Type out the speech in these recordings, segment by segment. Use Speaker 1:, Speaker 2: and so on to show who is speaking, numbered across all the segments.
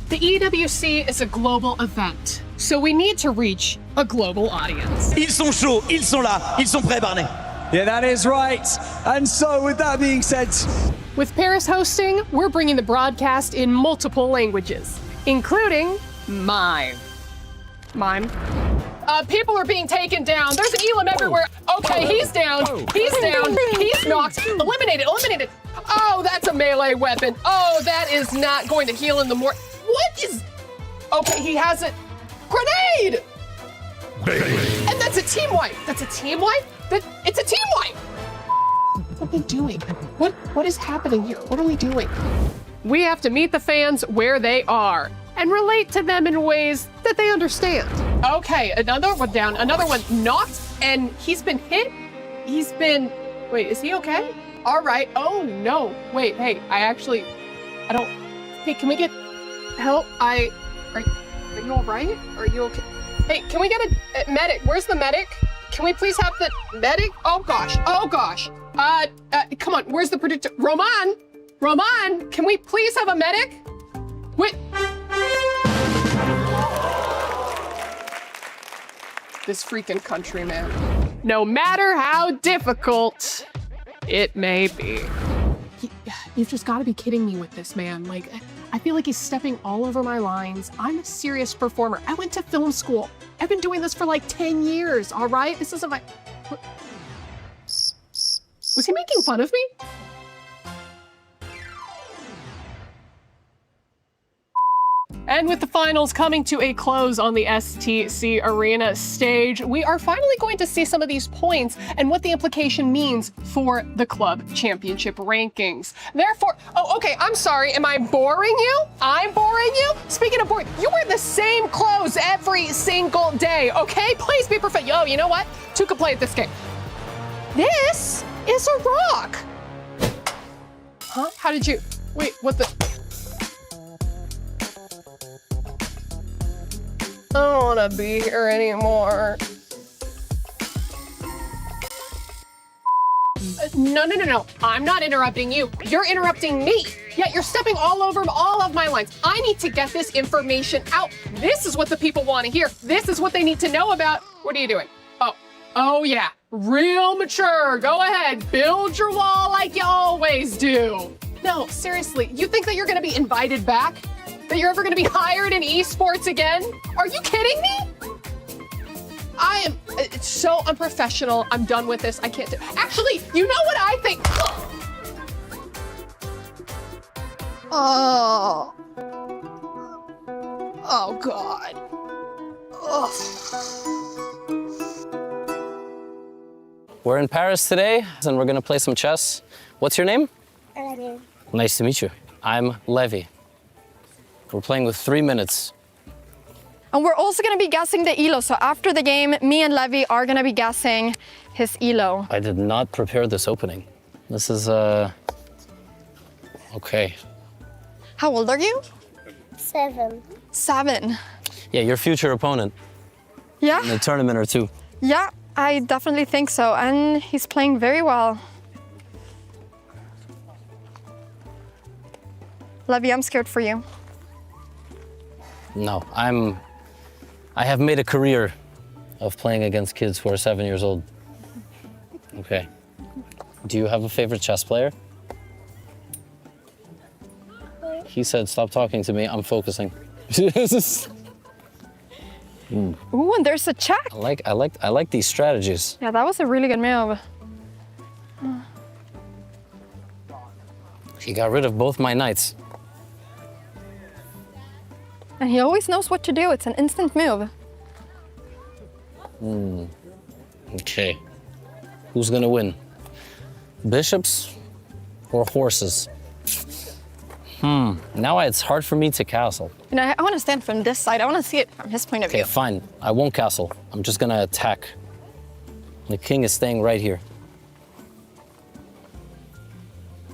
Speaker 1: The EWC is a global event, so we need to reach a global audience.
Speaker 2: Ils sont chauds, ils sont là, ils sont prêts, Barney.
Speaker 3: Yeah, that is right. And so, with that being said,
Speaker 1: With Paris hosting, we're bringing the broadcast in multiple languages, including mime. Mime. People are being taken down. There's an Elam everywhere. Okay, he's down. He's down. He's knocked. Eliminated. Eliminated. Oh, that's a melee weapon. Oh, that is not going to heal in the more. What is? Okay, he has a grenade. And that's a team wipe. That's a team wipe. It's a team wipe. What are we doing? What is happening here? What are we doing? We have to meet the fans where they are and relate to them in ways that they understand. Okay, another one down, another one knocked, and he's been hit. Wait, is he okay? All right. Oh no. Wait, hey, I don't. Hey, can we get help? Are you all right? Are you okay? Hey, can we get a medic? Where's the medic? Can we please have the medic? Oh gosh. Come on, where's the producer? Roman, can we please have a medic? Wait. This freaking country, man. No matter how difficult it may be. You've just got to be kidding me with this, man. Like, I feel like he's stepping all over my lines. I'm a serious performer. I went to film school. I've been doing this for like 10 years, all right? This isn't my... Was he making fun of me? And with the finals coming to a close on the STC Arena stage, we are finally going to see some of these points and what the implication means for the club championship rankings. Therefore, oh, okay, I'm sorry, am I boring you? I'm boring you? Speaking of boring, you wear the same clothes every single day, okay? Please be perfect. Yo, you know what? Two could play at this game. This is a rock. Huh? How did you, wait, what the? I don't want to be here anymore. No. I'm not interrupting you. You're interrupting me. Yeah, you're stepping all over all of my lines. I need to get this information out. This is what the people want to hear. This is what they need to know about. What are you doing? Oh yeah, real mature. Go ahead, build your wall like you always do. No, seriously, you think that you're going to be invited back? That you're ever going to be hired in esports again? Are you kidding me? It's so unprofessional. I'm done with this. I can't do. Actually, you know what I think? Oh God.
Speaker 4: We're in Paris today, and we're gonna play some chess. What's your name?
Speaker 5: Levy.
Speaker 4: Nice to meet you. I'm Levy. We're playing with 3 minutes.
Speaker 5: And we're also going to be guessing the ELO. So after the game, me and Levy are going to be guessing his ELO.
Speaker 4: I did not prepare this opening. This is, okay.
Speaker 5: How old are you?
Speaker 6: 7.
Speaker 5: 7.
Speaker 4: Yeah, your future opponent
Speaker 5: Yeah?
Speaker 4: in a tournament or two.
Speaker 5: Yeah, I definitely think so. And he's playing very well. Levy, I'm scared for you.
Speaker 4: No, I have made a career of playing against kids who are 7 years old. Okay. Do you have a favorite chess player? He said, stop talking to me, I'm focusing.
Speaker 5: Ooh, and there's a check.
Speaker 4: I like these strategies.
Speaker 5: Yeah, that was a really good move.
Speaker 4: He got rid of both my knights.
Speaker 5: And he always knows what to do. It's an instant move.
Speaker 4: Okay. Who's gonna win? Bishops or horses? Now it's hard for me to castle.
Speaker 5: And I want to stand from this side. I want to see it from his point of
Speaker 4: Okay,
Speaker 5: view.
Speaker 4: fine. I won't castle. I'm just gonna attack. The king is staying right here.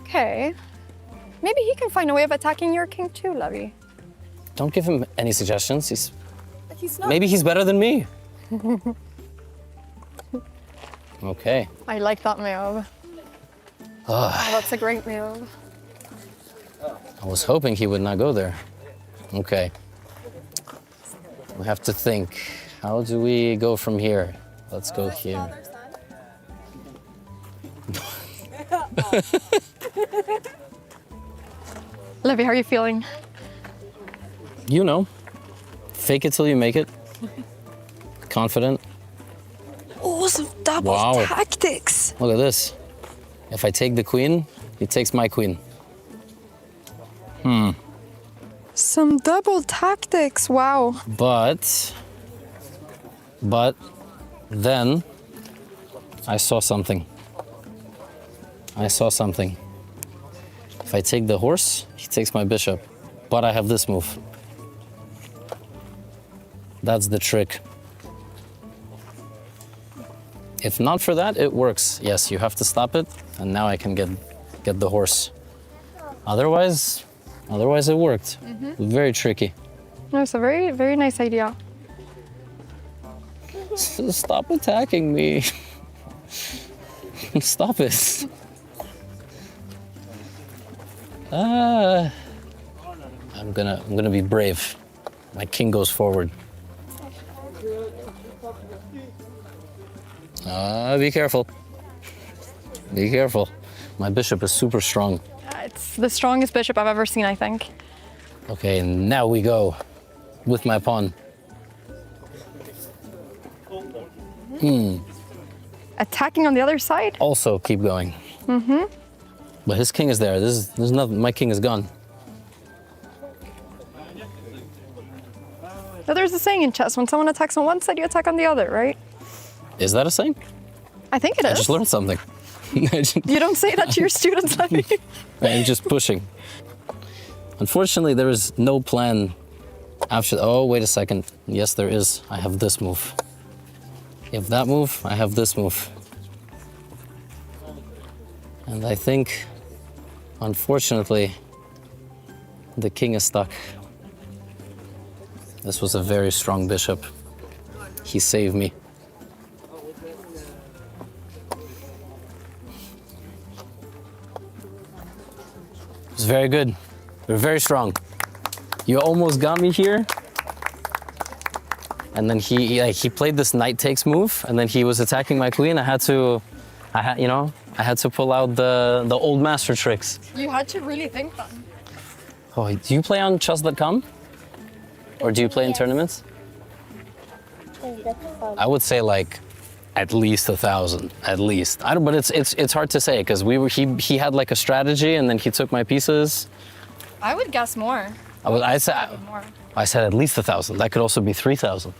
Speaker 5: Okay. Maybe he can find a way of attacking your king too, Levy.
Speaker 4: Don't give him any suggestions.
Speaker 5: He's not.
Speaker 4: Maybe he's better than me. Okay.
Speaker 5: I like that move. Oh, that's a great move.
Speaker 4: I was hoping he would not go there. Okay. We have to think. How do we go from here? Let's go here.
Speaker 5: Levy, how are you feeling?
Speaker 4: You know, fake it till you make it. Confident.
Speaker 5: Oh, some double
Speaker 4: Wow.
Speaker 5: tactics.
Speaker 4: Look at this. If I take the queen, he takes my queen.
Speaker 5: Some double tactics, wow.
Speaker 4: But then I saw something. If I take the horse, he takes my bishop. But I have this move. That's the trick. If not for that, it works. Yes, you have to stop it, and now I can get the horse. Otherwise it worked. Very tricky.
Speaker 5: No, it's a very, very nice idea.
Speaker 4: Stop attacking me. Stop it. I'm gonna be brave. My king goes forward. Be careful. Be careful. My bishop is super strong.
Speaker 5: It's the strongest bishop I've ever seen, I think.
Speaker 4: Okay, now we go with my pawn.
Speaker 5: Attacking on the other side?
Speaker 4: Also keep going. But his king is there. There's nothing. My king is gone.
Speaker 5: So there's a saying in chess, when someone attacks on one side, you attack on the other, right?
Speaker 4: Is that a saying?
Speaker 5: I think it is.
Speaker 4: I just learned something.
Speaker 5: You don't say that to your students, Levy.
Speaker 4: I'm just pushing. Unfortunately, there is no plan after. Oh, wait a second. Yes, there is. I have this move. If that move, I have this move. And I think, unfortunately, the king is stuck. This was a very strong bishop. He saved me. It was very good. You're very strong. You almost got me here. And then he played this knight takes move, and then he was attacking my queen. I had to pull out the old master tricks.
Speaker 5: You had to really think that.
Speaker 4: Oh, do you play on chess.com? Or do you play in tournaments? I would say like at least 1,000, at least. I don't, but it's hard to say because he had like a strategy and then he took my pieces.
Speaker 5: I would guess more.
Speaker 4: I said at least 1,000. That could also be 3,000.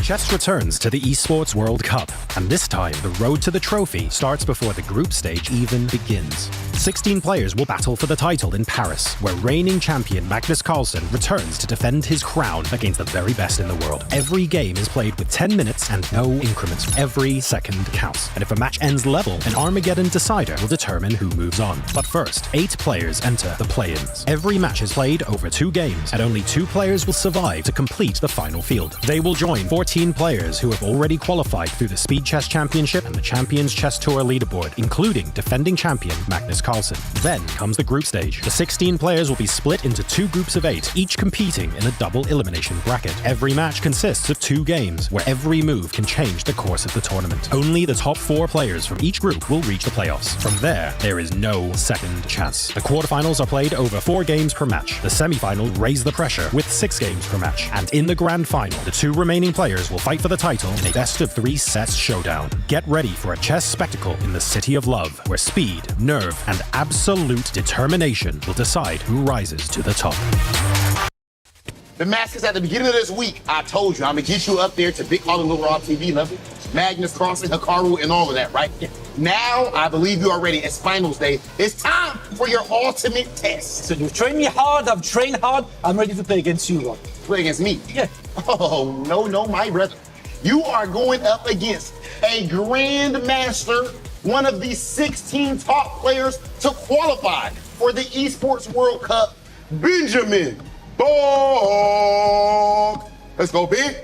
Speaker 6: Chess returns to the Esports World Cup, and this time the road to the trophy starts before the group stage even begins. 16 players will battle for the title in Paris, where reigning champion Magnus Carlsen returns to defend his crown against the very best in the world. Every game is played with 10 minutes and no increments. Every second counts, and if a match ends level, an Armageddon decider will determine who moves on. But first, 8 players enter the play-ins. Every match is played over 2 games, and only 2 players will survive to complete the final field. They will join 14 players who have already qualified through the Speed Chess Championship and the Champions Chess Tour leaderboard, including defending champion Magnus Carlsen. Then comes the group stage. The 16 players will be split into 2 groups of 8, each competing in a double elimination bracket. Every match consists of 2 games, where every move can change the course of the tournament. Only the top 4 players from each group will reach the playoffs. From there is no second chance. The quarterfinals are played over 4 games per match. The semifinals raise the pressure with 6 games per match. And in the grand final, the 2 remaining players will fight for the title in a best-of-3 sets showdown. Get ready for a chess spectacle in the City of Love, where speed, nerve, and absolute determination will decide who rises to the top.
Speaker 7: The Masters at the beginning of this week, I told you, I'm gonna get you up there to Big Hollywood Raw TV level. Magnus Carlsen, Hikaru, and all of that, right? Now, I believe you are ready. It's finals day. It's time for your ultimate test.
Speaker 3: So you've trained me hard, I've trained hard, I'm ready to play against you, Ron.
Speaker 7: Play against me?
Speaker 3: Yeah.
Speaker 7: Oh, no, my brother. You are going up against a grandmaster, one of the 16 top players to qualify for the Esports World Cup, Benjamin Borg. Let's go, big.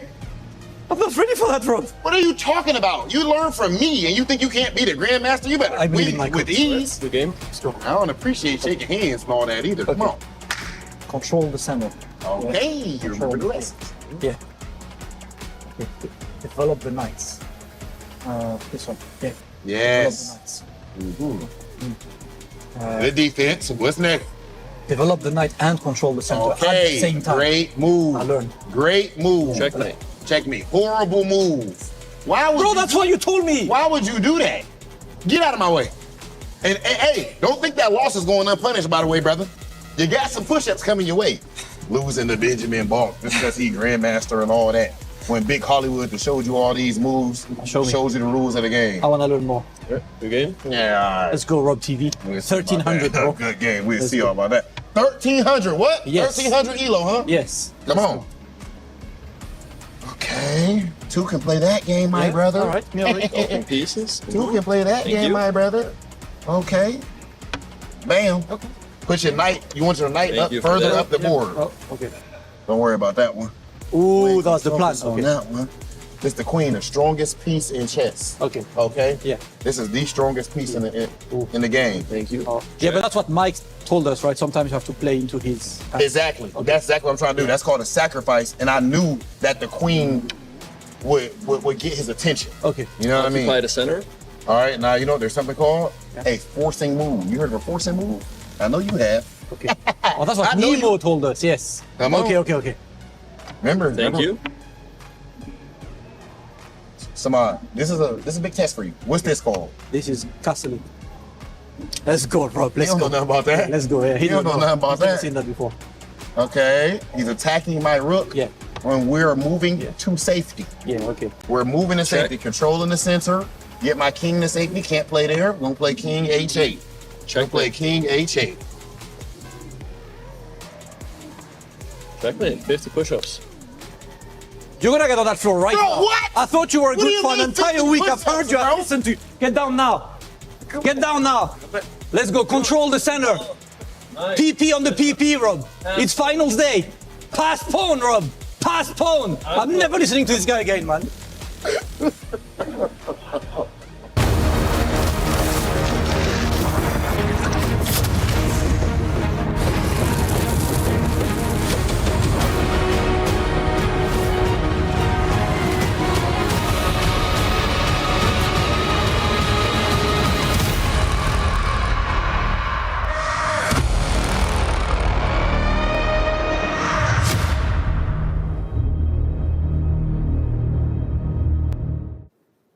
Speaker 3: I'm not ready for that, Ron.
Speaker 7: What are you talking about? You learn from me and you think you can't beat a grandmaster? You better
Speaker 3: I believe in
Speaker 7: win
Speaker 3: my
Speaker 7: with
Speaker 3: coach.
Speaker 7: ease.
Speaker 3: Good game.
Speaker 7: I don't appreciate shaking hands and all that either. Come on.
Speaker 3: control the center.
Speaker 7: Okay, you remember the lessons.
Speaker 3: Yeah. Develop the knights. This one. Yeah.
Speaker 7: Yes.
Speaker 3: Develop the knights.
Speaker 7: Good defense. What's next?
Speaker 3: Develop the knight and control the center at the
Speaker 7: Okay,
Speaker 3: same time.
Speaker 7: great move.
Speaker 3: I learned.
Speaker 7: Great move.
Speaker 2: Checkmate.
Speaker 7: Checkmate. Horrible move. Why would
Speaker 3: Bro,
Speaker 7: you
Speaker 3: that's what you told me.
Speaker 7: Why would you do that? Get out of my way. And hey, don't think that loss is going unpunished, by the way, brother. You got some push-ups coming your way. Losing to Benjamin Balk just because he grandmaster and all that. When Big Hollywood that showed you all these moves, shows you the rules of the game.
Speaker 3: I want to learn more.
Speaker 2: Good game?
Speaker 7: Yeah, all right.
Speaker 3: Let's go, Rob TV. 1300, bro.
Speaker 7: Good game. We'll
Speaker 3: Let's
Speaker 7: see
Speaker 3: go.
Speaker 7: all about that. 1300, what?
Speaker 3: Yes.
Speaker 7: 1300 ELO, huh?
Speaker 3: Yes.
Speaker 7: Come on. Okay. Two can play that game, my brother.
Speaker 3: All right.
Speaker 2: Open pieces.
Speaker 7: Two can play that game,
Speaker 2: you.
Speaker 7: my brother. Okay. Bam.
Speaker 3: Okay.
Speaker 7: Put your knight. You want your knight
Speaker 2: Thank
Speaker 7: up
Speaker 2: you for
Speaker 7: further
Speaker 2: that.
Speaker 7: up the board.
Speaker 3: Oh, okay.
Speaker 7: Don't worry about that one.
Speaker 3: Ooh, that's the plan.
Speaker 7: Focus on
Speaker 3: Okay.
Speaker 7: that one. This the queen, the strongest piece in chess.
Speaker 3: Okay.
Speaker 7: Okay.
Speaker 3: Yeah.
Speaker 7: This is the strongest piece in the game.
Speaker 2: Thank you.
Speaker 3: Yeah, but that's what Mike told us, right? Sometimes you have to play into his.
Speaker 7: Exactly. That's exactly what I'm trying to do. That's called a sacrifice, and I knew that the queen would get his attention.
Speaker 3: Okay.
Speaker 7: You know what I mean?
Speaker 2: Occupy the center.
Speaker 7: All right. Now you know there's something called a forcing move. You heard of a forcing move? I know you have.
Speaker 3: Okay. Oh, that's what
Speaker 7: I know
Speaker 3: Nemo
Speaker 7: you-
Speaker 3: told us. Yes.
Speaker 7: Come on.
Speaker 3: Okay.
Speaker 7: Remember?
Speaker 2: Thank you.
Speaker 7: Samad, this is a big test for you. What's this called?
Speaker 3: This is castle. Let's go, Rob.
Speaker 7: You
Speaker 3: Let's
Speaker 7: don't
Speaker 3: go.
Speaker 7: know nothing about that.
Speaker 3: Let's go. Yeah,
Speaker 7: You don't know nothing about
Speaker 3: He's never
Speaker 7: that.
Speaker 3: seen that before.
Speaker 7: Okay. He's attacking my rook.
Speaker 3: Yeah.
Speaker 7: When we're moving
Speaker 3: Yeah.
Speaker 7: to safety.
Speaker 3: Yeah. Okay.
Speaker 7: We're moving to
Speaker 2: Check.
Speaker 7: safety, controlling the center. Get my king to safety. Can't play there. We're gonna play king h8. We'll play king h8.
Speaker 2: Checkmate. 50 push-ups.
Speaker 3: You're gonna get on that floor right
Speaker 7: Bro,
Speaker 3: now.
Speaker 7: what?
Speaker 3: I thought you were
Speaker 7: What do
Speaker 3: good
Speaker 7: you
Speaker 3: for an
Speaker 7: mean
Speaker 3: entire
Speaker 7: 50
Speaker 3: week. I've heard you.
Speaker 7: push-ups, bro?
Speaker 3: Listen to you. Get down now. Get down now. Let's go. Control the center. PP on the PP, Rob. It's finals day. Pass pawn, Rob. Pass pawn. I'm never listening to this guy again, man.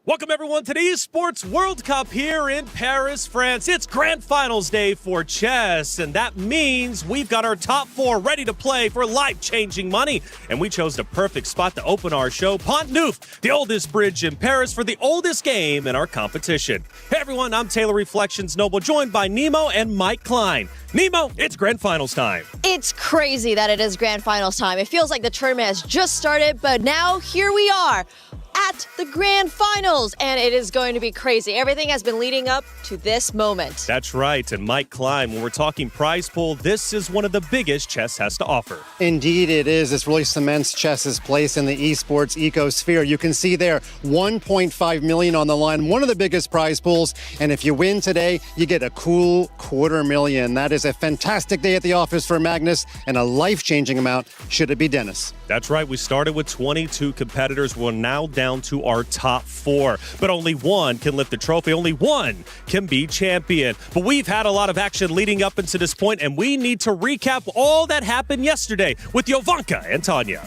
Speaker 8: Welcome, everyone, to the Esports World Cup here in Paris, France. It's Grand Finals day for chess, and that means we've got our top four ready to play for life-changing money. And we chose the perfect spot to open our show, Pont Neuf, the oldest bridge in Paris, for the oldest game in our competition. Hey, everyone, I'm Taylor Reflections Noble, joined by Nemo and Mike Klein. Nemo, it's Grand Finals time.
Speaker 9: It's crazy that it is Grand Finals time. It feels like the tournament has just started, but now here we are at the Grand Finals, and it is going to be crazy. Everything has been leading up to this moment.
Speaker 8: That's right, and Mike Klein, when we're talking prize pool, this is one of the biggest chess has to offer.
Speaker 10: Indeed it is. This really cements chess's place in the esports ecosphere. You can see there, 1.5 million on the line, one of the biggest prize pools, and if you win today, you get a cool $250,000. That is a fantastic day at the office for Magnus, and a life-changing amount should it be Dennis.
Speaker 8: That's right, we started with 22 competitors. We're now down to our top four, but only one can lift the trophy. Only one can be champion. But we've had a lot of action leading up into this point, and we need to recap all that happened yesterday with Jovanka and Tanya.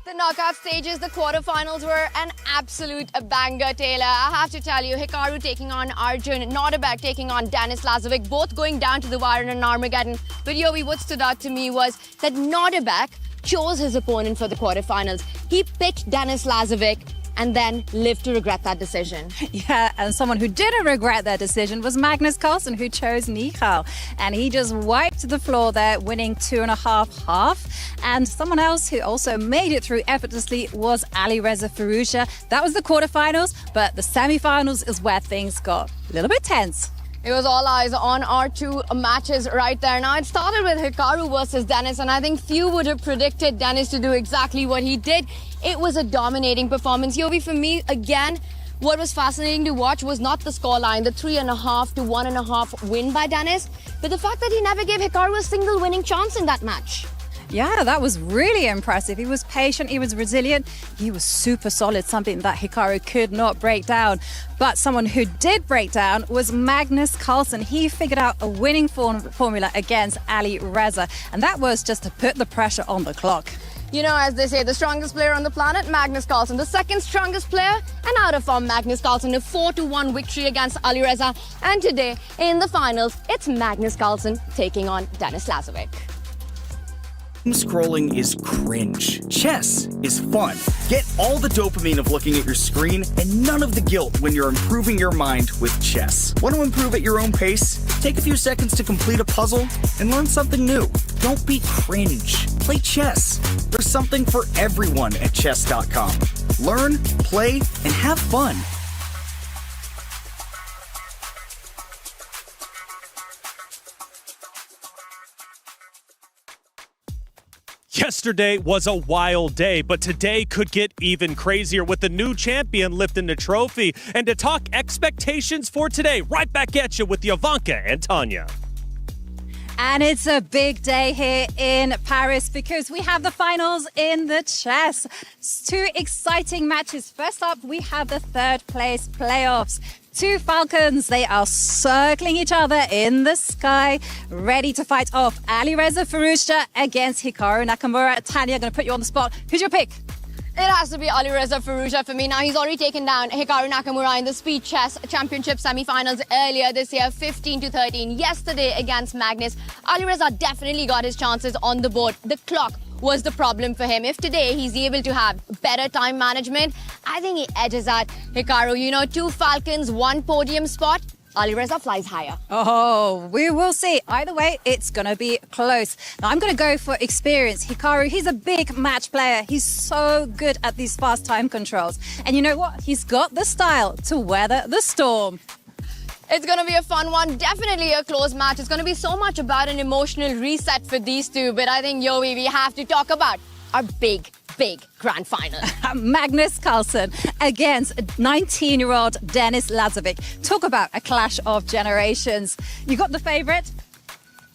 Speaker 5: The knockout stages, the quarterfinals were an absolute banger, Taylor. I have to tell you, Hikaru taking on Arjun, Nordebek taking on Denis Lazovic, both going down to the wire in an Armageddon. But Yobi, what stood out to me was that Nordebek chose his opponent for the quarterfinals. He picked Denis Lazovic and then lived to regret that decision.
Speaker 11: Yeah, and someone who didn't regret that decision was Magnus Carlsen, who chose Michal. And he just wiped the floor there, winning 2.5-half. And someone else who also made it through effortlessly was Alireza Firouzja. That was the quarterfinals, but the semifinals is where things got a little bit tense.
Speaker 5: It was all eyes on our two matches right there. Now, it started with Hikaru versus Denis, and I think few would have predicted Denis to do exactly what he did. It was a dominating performance. Yobi, for me, again, what was fascinating to watch was not the scoreline, the 3.5 to 1.5 win by Dennis, but the fact that he never gave Hikaru a single winning chance in that match.
Speaker 11: Yeah, that was really impressive. He was patient, he was resilient, he was super solid, something that Hikaru could not break down. But someone who did break down was Magnus Carlsen. He figured out a winning formula against Ali Reza, and that was just to put the pressure on the clock.
Speaker 5: You know, as they say, the strongest player on the planet, Magnus Carlsen. The second strongest player, and out of form Magnus Carlsen, a 4-1 victory against Ali Reza. And today, in the finals, it's Magnus Carlsen taking on Denis Lazovic.
Speaker 12: Scrolling is cringe. Chess is fun. Get all the dopamine of looking at your screen and none of the guilt when you're improving your mind with chess. Want to improve at your own pace? Take a few seconds to complete a puzzle and learn something new. Don't be cringe. Play chess. There's something for everyone at chess.com. Learn, play, and have fun.
Speaker 8: Yesterday was a wild day, but today could get even crazier with the new champion lifting the trophy. And to talk expectations for today, right back at you with Jovanka and Tanya.
Speaker 11: And it's a big day here in Paris because we have the finals in the chess. Two exciting matches. First up, we have the third place playoffs. Two Falcons, they are circling each other in the sky, ready to fight off Ali Reza Firouzja against Hikaru Nakamura. Tanya, I'm going to put you on the spot. Who's your pick?
Speaker 5: It has to be Ali Reza Firouzja for me. Now, he's already taken down Hikaru Nakamura in the Speed Chess Championship semi-finals earlier this year, 15-13. Yesterday against Magnus, Ali Reza definitely got his chances on the board. The clock was the problem for him. If today he's able to have better time management, I think he edges out Hikaru. You know, two Falcons, one podium spot. Ali Reza flies higher.
Speaker 11: Oh, we will see. Either way, it's going to be close. Now, I'm going to go for experience. Hikaru, he's a big match player. He's so good at these fast time controls. And you know what? He's got the style to weather the storm.
Speaker 5: It's going to be a fun one. Definitely a close match. It's going to be so much about an emotional reset for these two. But I think, Yovi, we have to talk about our big grand final.
Speaker 11: Magnus Carlsen against 19-year-old Denis Lazovic. Talk about a clash of generations. You got the favorite,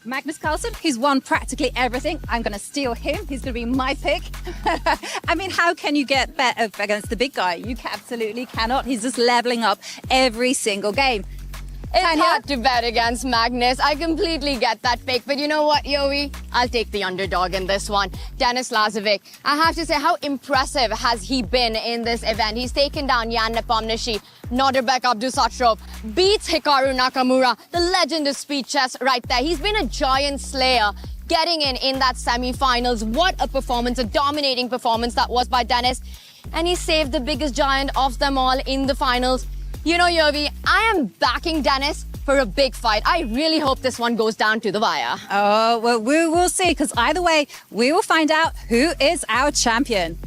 Speaker 11: Magnus Carlsen. He's won practically everything. I'm going to steal him. He's going to be my pick. I mean, how can you get better against the big guy? You absolutely cannot. He's just leveling up every single game.
Speaker 5: It's hard to bet against Magnus. I completely get that pick. But you know what, Yovi? I'll take the underdog in this one. Denis Lazovic. I have to say, how impressive has he been in this event? He's taken down Jan Nepomniachtchi, Nordirbek Abdusattorov, beats Hikaru Nakamura, the legend of speed chess right there. He's been a giant slayer getting in that semi-finals. What a performance, a dominating performance that was by Denis. And he saved the biggest giant of them all in the finals. You know, Yovi, I am backing Denis for a big fight. I really hope this one goes down to the wire.
Speaker 11: Oh, well, we will see, because either way, we will find out who is our champion.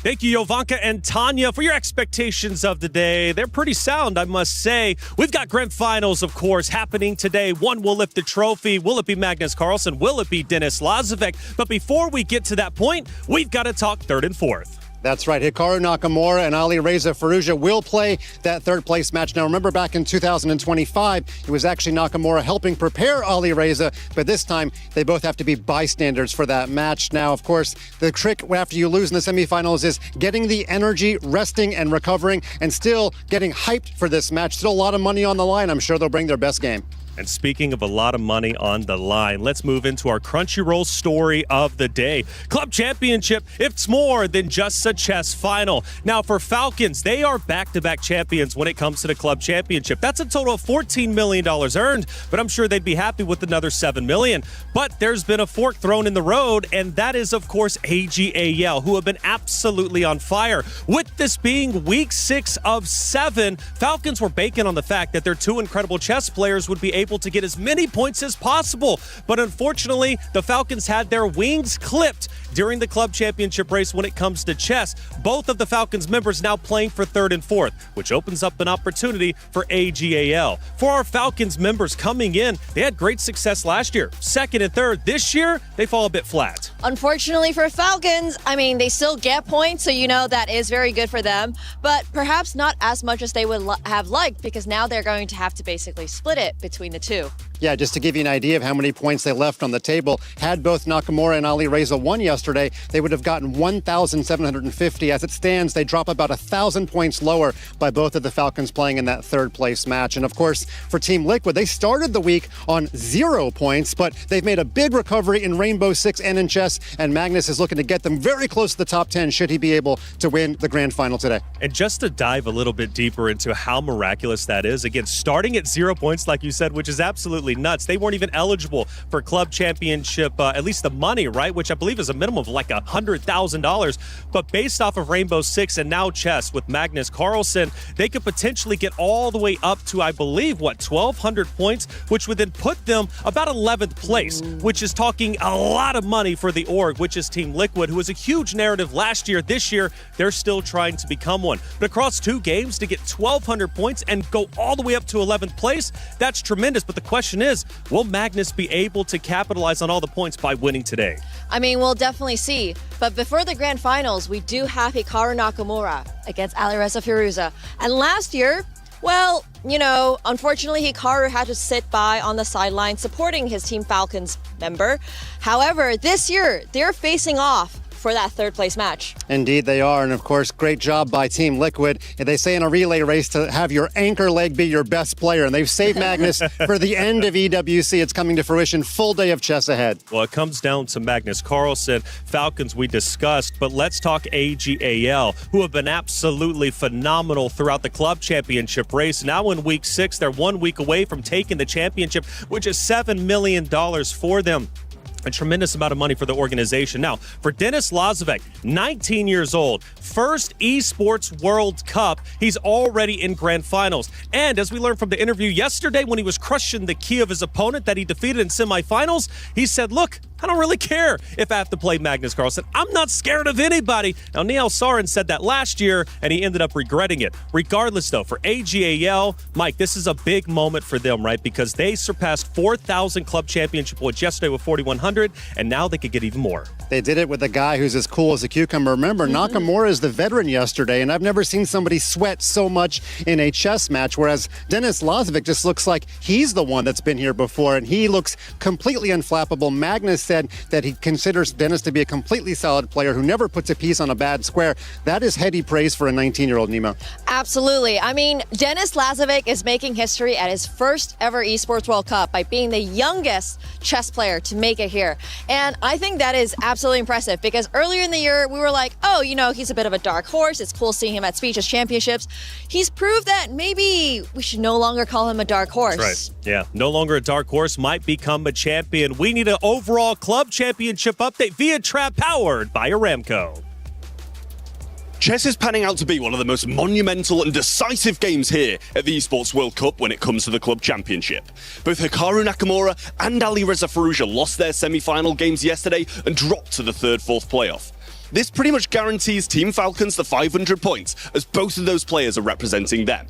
Speaker 8: Thank you, Jovanka and Tanya, for your expectations of the day. They're pretty sound, I must say. We've got grand finals, of course, happening today. One will lift the trophy. Will it be Magnus Carlsen? Will it be Denis Lazovic? But before we get to that point, we've got to talk third and fourth.
Speaker 10: That's right. Hikaru Nakamura and Ali Reza Firouzja will play that third place match. Now, remember back in 2025, it was actually Nakamura helping prepare Ali Reza, but this time they both have to be bystanders for that match. Now, of course, the trick after you lose in the semifinals is getting the energy, resting and recovering, and still getting hyped for this match. Still a lot of money on the line. I'm sure they'll bring their best game.
Speaker 8: And speaking of a lot of money on the line, let's move into our Crunchyroll story of the day. Club Championship, it's more than just a chess final. Now for Falcons, they are back-to-back champions when it comes to the Club Championship. That's a total of $14 million earned, but I'm sure they'd be happy with another $7 million. But there's been a fork thrown in the road, and that is, of course, AGAL, who have been absolutely on fire. With this being week 6 of 7, Falcons were banking on the fact that their two incredible chess players would be able able to get as many points as possible. But unfortunately, the Falcons had their wings clipped during the club championship race when it comes to chess. Both of the Falcons members now playing for third and fourth, which opens up an opportunity for AGAL. For our Falcons members coming in, they had great success last year. Second and third. This year, they fall a bit flat.
Speaker 9: Unfortunately for Falcons, I mean, they still get points, so that is very good for them, but perhaps not as much as they would have liked, because now they're going to have to basically split it between the two.
Speaker 10: Yeah, just to give you an idea of how many points they left on the table, had both Nakamura and Ali Reza won yesterday, they would have gotten 1,750. As it stands, they drop about 1,000 points lower by both of the Falcons playing in that third place match. And of course, for Team Liquid, they started the week on 0 points, but they've made a big recovery in Rainbow Six and in chess, and Magnus is looking to get them very close to the top 10 should he be able to win the grand final today.
Speaker 8: And just to dive a little bit deeper into how miraculous that is, again, starting at 0 points, like you said, which is absolutely nuts. They weren't even eligible for club championship, at least the money, right? Which I believe is a minimum of like $100,000. But based off of Rainbow Six and now chess with Magnus Carlsen, they could potentially get all the way up to, I believe, 1,200 points, which would then put them about 11th place, which is talking a lot of money for the org, which is Team Liquid, who was a huge narrative last year. This year, they're still trying to become one. But across 2 games to get 1,200 points and go all the way up to 11th place, that's tremendous. But the question is, will Magnus be able to capitalize on all the points by winning today?
Speaker 9: I mean, we'll definitely see. But before the grand finals, we do have Hikaru Nakamura against Alireza Firuza. And last year, well, unfortunately, Hikaru had to sit by on the sideline supporting his Team Falcons member. However, this year, they're facing off for that third place match.
Speaker 10: Indeed they are, and of course, great job by Team Liquid. They say in a relay race to have your anchor leg be your best player, and they've saved Magnus for the end of EWC. It's coming to fruition, full day of chess ahead.
Speaker 8: Well, it comes down to Magnus Carlsen. Falcons we discussed, but let's talk AGAL, who have been absolutely phenomenal throughout the club championship race. Now in week 6, they're 1 week away from taking the championship, which is $7 million for them. A tremendous amount of money for the organization. Now, for Denis Lazovic, 19 years old, first Esports World Cup. He's already in grand finals. And as we learned from the interview yesterday when he was crushing the key of his opponent that he defeated in semifinals, he said, look, I don't really care if I have to play Magnus Carlsen. I'm not scared of anybody. Now, Neil Sarin said that last year, and he ended up regretting it. Regardless, though, for AGAL, Mike, this is a big moment for them, right? Because they surpassed 4,000 club championship points yesterday with 4,100, and now they could get even more.
Speaker 10: They did it with a guy who's as cool as a cucumber. Remember, Nakamura is the veteran yesterday, and I've never seen somebody sweat so much in a chess match, whereas Denis Lazovic just looks like he's the one that's been here before, and he looks completely unflappable. Magnus said that he considers Denis to be a completely solid player who never puts a piece on a bad square. That is heady praise for a 19-year-old, Nemo.
Speaker 9: Absolutely. I mean, Denis Lazovic is making history at his first ever Esports World Cup by being the youngest chess player to make it here. And I think that is absolutely impressive, because earlier in the year, we were like, oh, he's a bit of a dark horse. It's cool seeing him at Speeches Championships. He's proved that maybe we should no longer call him a dark horse.
Speaker 8: That's right. Yeah, no longer a dark horse, might become a champion. We need an overall club championship update via Trap, powered by Aramco.
Speaker 13: Chess is panning out to be one of the most monumental and decisive games here at the Esports World Cup when it comes to the club championship. Both Hikaru Nakamura and Alireza Firuza lost their semi-final games yesterday and dropped to the third-fourth playoff. This pretty much guarantees Team Falcons the 500 points, as both of those players are representing them.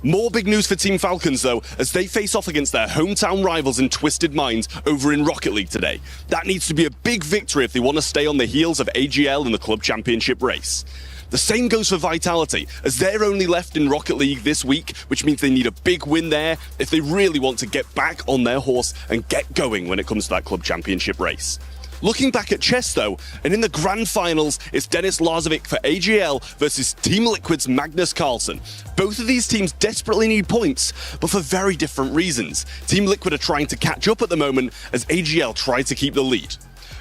Speaker 13: More big news for Team Falcons, though, as they face off against their hometown rivals in Twisted Minds over in Rocket League today. That needs to be a big victory if they want to stay on the heels of AGL in the club championship race. The same goes for Vitality, as they're only left in Rocket League this week, which means they need a big win there if they really want to get back on their horse and get going when it comes to that club championship race. Looking back at chess, though, and in the grand finals, it's Denis Lazovic for AGL versus Team Liquid's Magnus Carlsen. Both of these teams desperately need points, but for very different reasons. Team Liquid are trying to catch up at the moment as AGL try to keep the lead.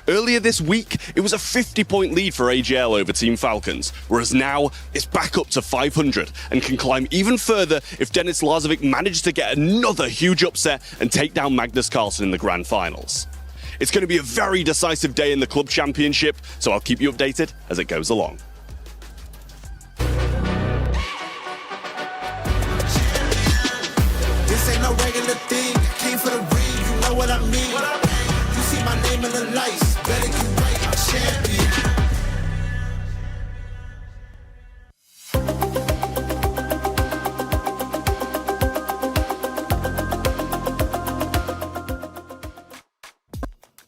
Speaker 13: Earlier this week, it was a 50-point lead for AGL over Team Falcons, whereas now it's back up to 500 and can climb even further if Denis Lazovic manages to get another huge upset and take down Magnus Carlsen in the grand finals. It's going to be a very decisive day in the club championship, so I'll keep you updated as it goes along.
Speaker 14: This ain't no regular thing. dimming the lights. Better get right, I'm champion.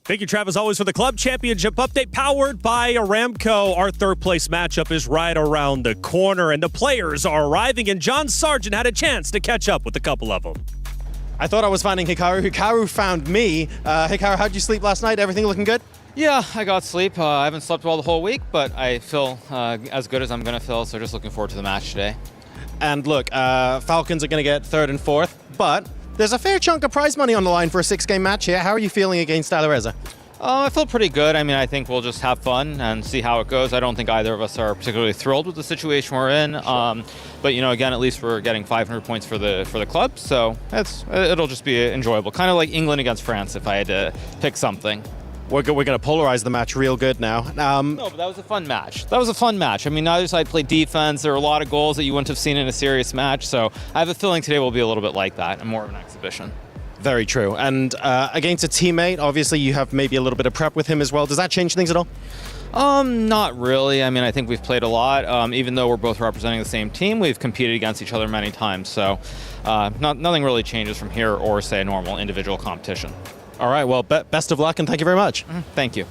Speaker 8: Thank you, Trav, as always, for the Club Championship update powered by Aramco. Our third place matchup is right around the corner, and the players are arriving, and John Sargent had a chance to catch up with a couple of them.
Speaker 15: I thought I was finding Hikaru. Hikaru found me. Hikaru, how'd you sleep last night? Everything looking good?
Speaker 16: Yeah, I got sleep. I haven't slept well the whole week, but I feel as good as I'm going to feel, so just looking forward to the match today.
Speaker 15: And look, Falcons are going to get 3rd and 4th, but there's a fair chunk of prize money on the line for a 6-game match here. How are you feeling against Alireza?
Speaker 16: I feel pretty good. I mean, I think we'll just have fun and see how it goes. I don't think either of us are particularly thrilled with the situation we're in. But, you know, again, at least we're getting 500 points for the club, so it'll just be enjoyable. Kind of like England against France if I had to pick something.
Speaker 15: We're going to polarize the match real good now.
Speaker 16: No, but that was a fun match. I mean, neither side played defense. There were a lot of goals that you wouldn't have seen in a serious match. So I have a feeling today will be a little bit like that and more of an exhibition.
Speaker 15: Very true. And against a teammate, obviously you have maybe a little bit of prep with him as well. Does that change things at all?
Speaker 16: Not really. I mean, I think we've played a lot. Even though we're both representing the same team, we've competed against each other many times. So nothing really changes from here or, say, a normal individual competition.
Speaker 15: All right, well, best of luck and thank you very much.
Speaker 16: Thank you.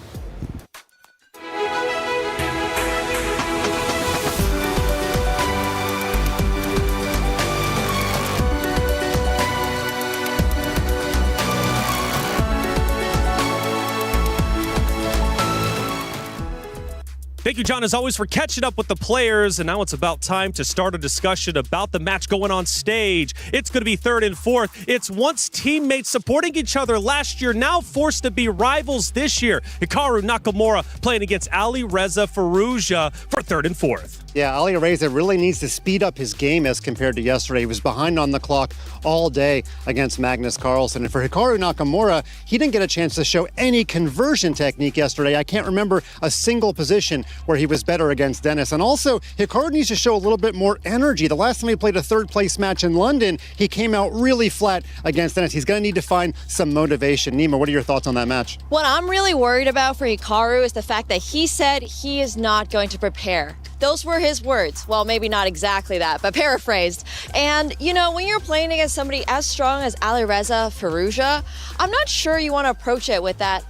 Speaker 8: Thank you, John, as always, for catching up with the players. And now it's about time to start a discussion about the match going on stage. It's going to be 3rd and 4th. It's once teammates supporting each other last year, now forced to be rivals this year. Hikaru Nakamura playing against Alireza Firouzja for 3rd and 4th.
Speaker 10: Yeah, Alireza really needs to speed up his game as compared to yesterday. He was behind on the clock all day against Magnus Carlsen. And for Hikaru Nakamura, he didn't get a chance to show any conversion technique yesterday. I can't remember a single position where he was better against Dennis. And also, Hikaru needs to show a little bit more energy. The last time he played a 3rd place match in London, he came out really flat against Dennis. He's going to need to find some motivation. Nima, what are your thoughts on that match?
Speaker 9: What I'm really worried about for Hikaru is the fact that he said he is not going to prepare. Those were his words. Well, maybe not exactly that, but paraphrased. And, you know, when you're playing against somebody as strong as Alireza Firouzja, I'm not sure you want to approach it with that,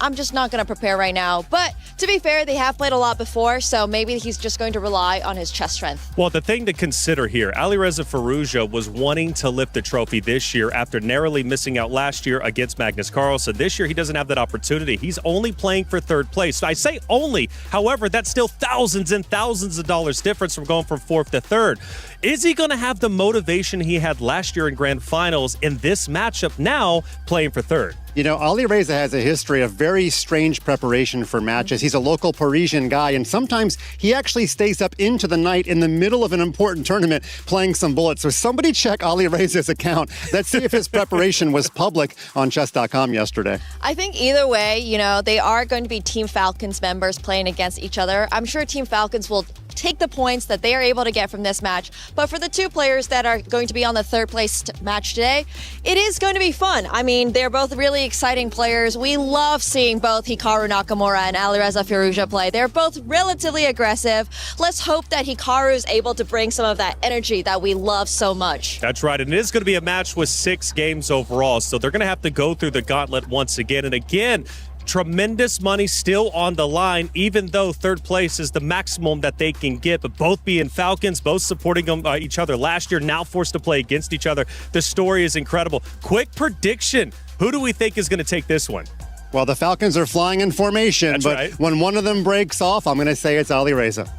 Speaker 9: I'm just not going to prepare right now. But to be fair, they have played a lot before, so maybe he's just going to rely on his chest strength.
Speaker 8: Well, the thing to consider here, Alireza Firouzja was wanting to lift the trophy this year after narrowly missing out last year against Magnus Carlsen. This year, he doesn't have that opportunity. He's only playing for 3rd place. So I say only, however, that's still thousands and thousands of dollars difference from going from 4th to 3rd. Is he going to have the motivation he had last year in grand finals in this matchup now playing for 3rd?
Speaker 10: You know, Alireza has a history of very strange preparation for matches. He's a local Parisian guy, and sometimes he actually stays up into the night in the middle of an important tournament playing some bullets. So somebody check Alireza's account. Let's see if his preparation was public on chess.com yesterday.
Speaker 9: I think either way, you know, they are going to be Team Falcons members playing against each other. I'm sure Team Falcons will take the points that they are able to get from this match. But for the two players that are going to be on the 3rd place match today, it is going to be fun. I mean, they're both really exciting players. We love seeing both Hikaru Nakamura and Alireza Firouzja play. They're both relatively aggressive. Let's hope that Hikaru is able to bring some of that energy that we love so much.
Speaker 8: That's right, and it is going to be a match with 6 games overall, so they're going to have to go through the gauntlet once again. And again, tremendous money still on the line, even though 3rd place is the maximum that they can get. But both being Falcons, both supporting each other last year, now forced to play against each other. The story is incredible. Quick prediction. Who do we think is going to take this one?
Speaker 10: Well, the Falcons are flying in formation,
Speaker 8: That's
Speaker 10: but
Speaker 8: right.
Speaker 10: when one of them breaks off, I'm going to say it's Alireza.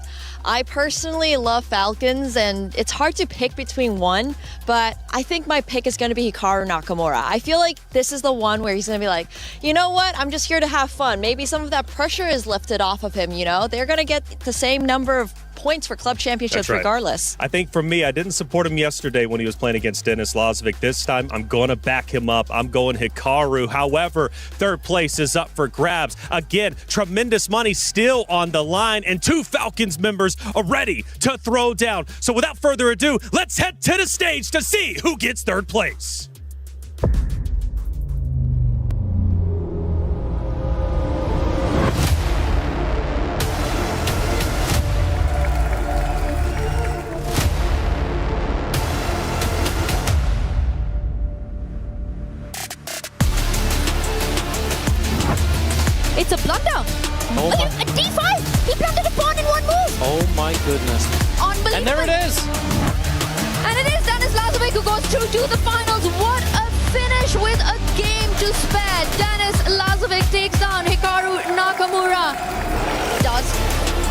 Speaker 9: I personally love Falcons, and it's hard to pick between one, but I think my pick is going to be Hikaru Nakamura. I feel like this is the one where he's going to be like, you know what, I'm just here to have fun. Maybe some of that pressure is lifted off of him, you know? They're going to get the same number of points for club championships regardless.
Speaker 8: I think for me, I didn't support him yesterday when he was playing against Dennis Lazovic. This time, I'm going to back him up. I'm going Hikaru. However, 3rd place is up for grabs. Again, tremendous money still on the line, and 2 Falcons members are ready to throw down. So without further ado, let's head to the stage to see who gets 3rd place.
Speaker 5: through to the finals. What a finish with a game to spare. Denis Lazovic takes down Hikaru Nakamura. Does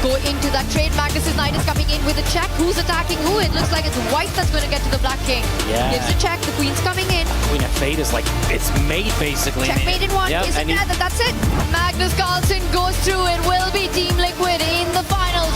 Speaker 5: go into that trade. Magnus's Knight is coming in with a check. Who's attacking who? It looks like it's White that's going to get to the Black King.
Speaker 17: Yeah.
Speaker 5: Gives a check. The Queen's coming in.
Speaker 17: Queen of Fate is like, it's made basically.
Speaker 5: Checkmate in one.
Speaker 17: Yep,
Speaker 5: Is it
Speaker 17: and
Speaker 5: there? That's it. Magnus Carlsen goes through. It will be Team Liquid in the finals.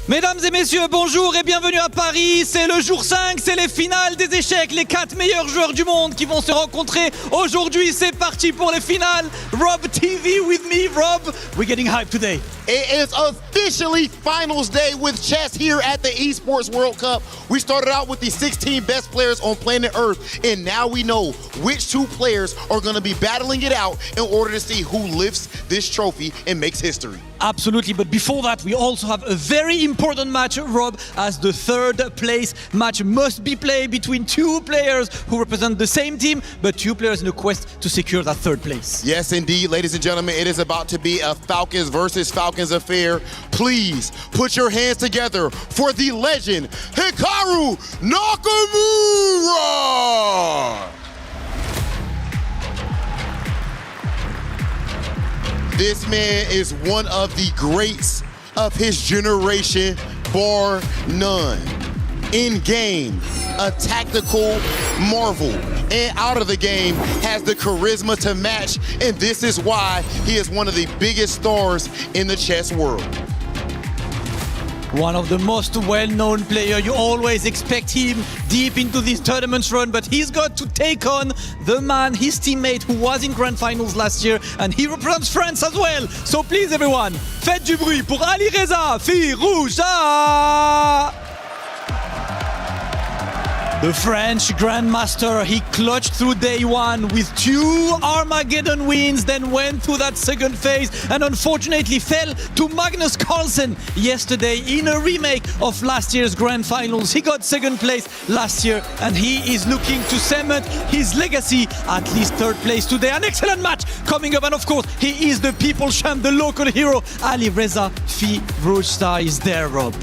Speaker 3: Mesdames et messieurs, bonjour et bienvenue à Paris. C'est le jour 5, c'est les finales des échecs. Les 4 meilleurs joueurs du monde qui vont se rencontrer aujourd'hui. C'est parti pour les finales. Rob TV with me. Rob, we're getting hyped today.
Speaker 7: It is officially finals day with chess here at the Esports World Cup. We started out with the 16 best players on planet Earth, and now we know which 2 players are going to be battling it out in order to see who lifts this trophy and makes history.
Speaker 3: Absolutely, but before that, we also have a very important match, Rob, as the 3rd place match must be played between 2 players who represent the same team, but 2 players in a quest to secure that 3rd place.
Speaker 7: Yes, indeed, ladies and gentlemen, it is about to be a Falcons versus Falcons affair. Please put your hands together for the legend, Hikaru Nakamura! This man is one of the greats of his generation, bar none. In game, a tactical marvel, and out of the game has the charisma to match, and this is why he is one of the biggest stars in the chess world.
Speaker 3: One of the most well-known players. You always expect him deep into this tournament run, but he's got to take on the man, his teammate, who was in grand finals last year, and he represents France as well. So please, everyone, faites du bruit pour Alireza Firouzja! The French Grandmaster, he clutched through day 1 with 2 Armageddon wins, then went through that 2nd phase and unfortunately fell to Magnus Carlsen yesterday in a remake of last year's Grand Finals. He got 2nd place last year and he is looking to cement his legacy, at least 3rd place today. An excellent match coming up, and of course, he is the people's champ, the local hero. Alireza Firouzja is there, Rob.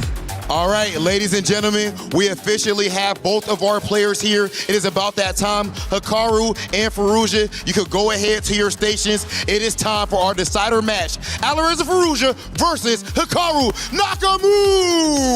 Speaker 7: All right, ladies and gentlemen, we officially have both of our players here. It is about that time. Hikaru and Firouzja, you could go ahead to your stations. It is time for our decider match. Alireza Firouzja versus Hikaru Nakamura.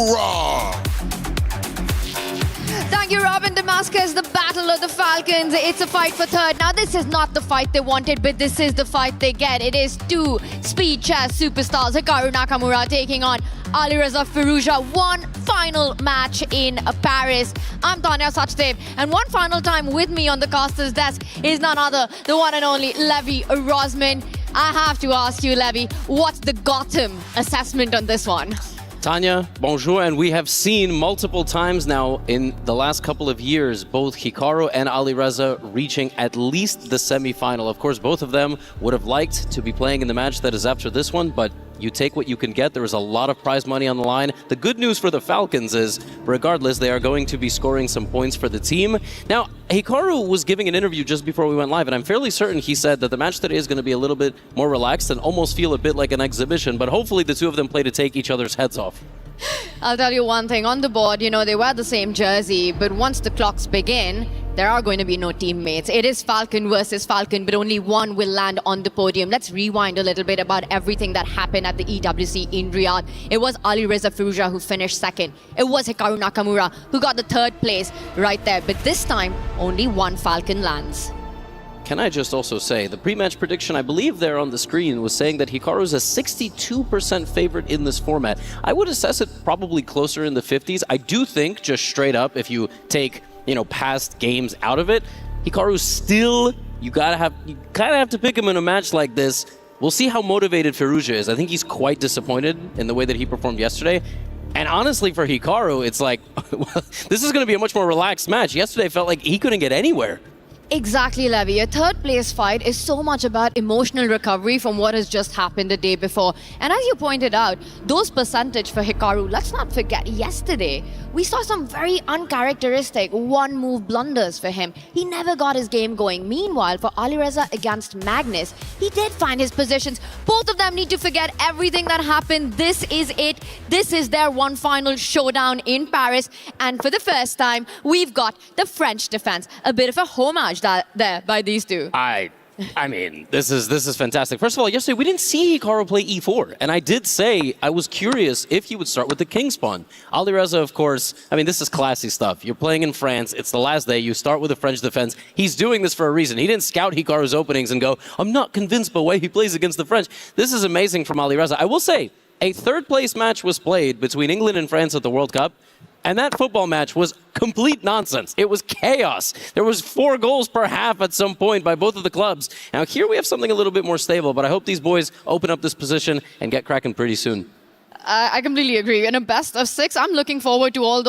Speaker 5: Thank you, Robin Damascus. The battle of the Falcons. It's a fight for 3rd. Now, this is not the fight they wanted, but this is the fight they get. It is 2 speed chess superstars, Hikaru Nakamura taking on Alireza Firouzja. One final match in Paris. I'm Tanya Sachdev, and one final time with me on the caster's desk is none other, the one and only Levi Rosman. I have to ask you, Levi, what's the Gotham assessment on this one?
Speaker 17: Tanya, bonjour, and we have seen multiple times now in the last couple of years both Hikaru and Alireza reaching at least the semi-final. Of course, both of them would have liked to be playing in the match that is after this one, but you take what you can get. There is a lot of prize money on the line. The good news for the Falcons is, regardless, they are going to be scoring some points for the team. Now, Hikaru was giving an interview just before we went live, and I'm fairly certain he said that the match today is going to be a little bit more relaxed and almost feel a bit like an exhibition, but hopefully the 2 of them play to take each other's heads off.
Speaker 5: I'll tell you one thing, on the board, you know, they wear the same jersey, but once the clocks begin, there are going to be no teammates. It is Falcon versus Falcon, but only one will land on the podium. Let's rewind a little bit about everything that happened at the EWC in Riyadh. It was Alireza Firouzja who finished 2nd. It was Hikaru Nakamura who got the 3rd place right there. But this time, only one Falcon lands.
Speaker 17: Can I just also say, the pre-match prediction, I believe there on the screen, was saying that Hikaru is a 62% favorite in this format. I would assess it probably closer in the 50s. I do think, just straight up, if you take, past games out of it, Hikaru still, you kind of have to pick him in a match like this. We'll see how motivated Firouzja is. I think he's quite disappointed in the way that he performed yesterday. And honestly, for Hikaru, it's like, this is going to be a much more relaxed match. Yesterday felt like he couldn't get anywhere.
Speaker 5: Exactly, Levy. A third place fight is so much about emotional recovery from what has just happened the day before. And as you pointed out, those percentage for Hikaru, let's not forget, yesterday, we saw some very uncharacteristic one-move blunders for him. He never got his game going. Meanwhile, for Alireza against Magnus, he did find his positions. Both of them need to forget everything that happened. This is it. This is their one final showdown in Paris. And for the first time, we've got the French defense. A bit of a homage there by these two.
Speaker 17: I mean, this is fantastic. First of all, yesterday we didn't see Hikaru play e4, and I did say I was curious if he would start with the king pawn. Alireza, of course, I mean, this is classy stuff. You're playing in France, it's the last day, you start with the French defense. He's doing this for a reason. He didn't scout Hikaru's openings and go, I'm not convinced by the way he plays against the French. This is amazing from Alireza. I will say, a third place match was played between England and France at the World Cup. And that football match was complete nonsense. It was chaos. There was 4 goals per half at some point by both of the clubs. Now here we have something a little bit more stable, but I hope these boys open up this position and get cracking pretty soon.
Speaker 5: I completely agree. In a best of 6, I'm looking forward to all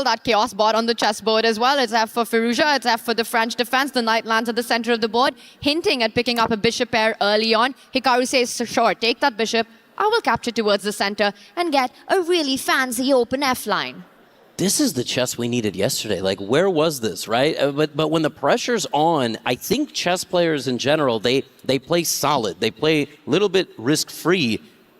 Speaker 5: that chaos bot on the chessboard as well. It's F for Firouzja, it's F for the French defense. The knight lands at the center of the board, hinting at picking up a bishop pair early on. Hikaru says, sure, take that bishop. I will capture towards the center and get a really fancy open F line.
Speaker 17: This is the chess we needed yesterday. Like, where was this, right? But when the pressure's on, I think chess players in general, they play solid. They play a little bit risk-free.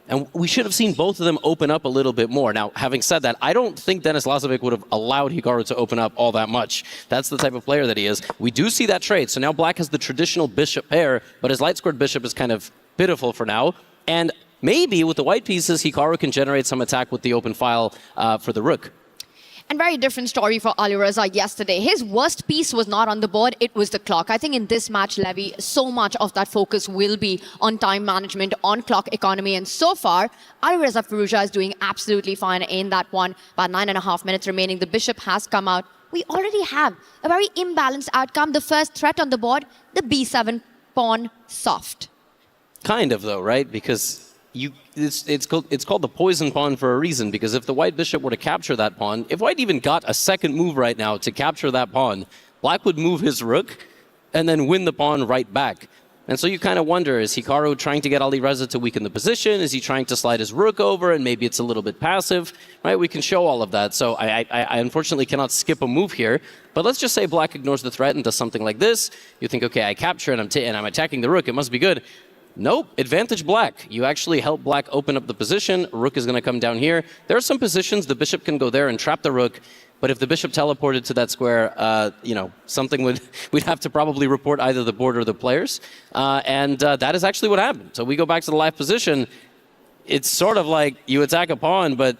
Speaker 17: And we should have seen both of them open up a little bit more. Now, having said that, I don't think Denis Lazovic would have allowed Hikaru to open up all that much. That's the type of player that he is. We do see that trade. So now Black has the traditional bishop pair, but his light-squared bishop is kind of pitiful for now. And maybe with the white pieces, Hikaru can generate some attack with the open file for the rook.
Speaker 5: And very different story for Alireza yesterday. His worst piece was not on the board, it was the clock. I think in this match, Levy, so much of that focus will be on time management, on clock economy. And so far, Alireza Firouzja is doing absolutely fine in that one. About 9.5 minutes remaining. The bishop has come out. We already have a very imbalanced outcome. The first threat on the board, the b7 pawn soft.
Speaker 17: Kind of, though, right? Because it's called the poison pawn for a reason, because if the white bishop were to capture that pawn, if white even got a second move right now to capture that pawn, black would move his rook and then win the pawn right back. And so you kind of wonder, is Hikaru trying to get Alireza to weaken the position? Is he trying to slide his rook over and maybe it's a little bit passive? Right? We can show all of that. So I unfortunately cannot skip a move here. But let's just say black ignores the threat and does something like this. You think, okay, I capture and I'm attacking the rook. It must be good. Nope, advantage black. You actually help black open up the position. Rook is going to come down here. There are some positions the bishop can go there and trap the rook. But if the bishop teleported to that square, something we'd have to probably report either the board or the players. That is actually what happened. So we go back to the live position. It's sort of like you attack a pawn, but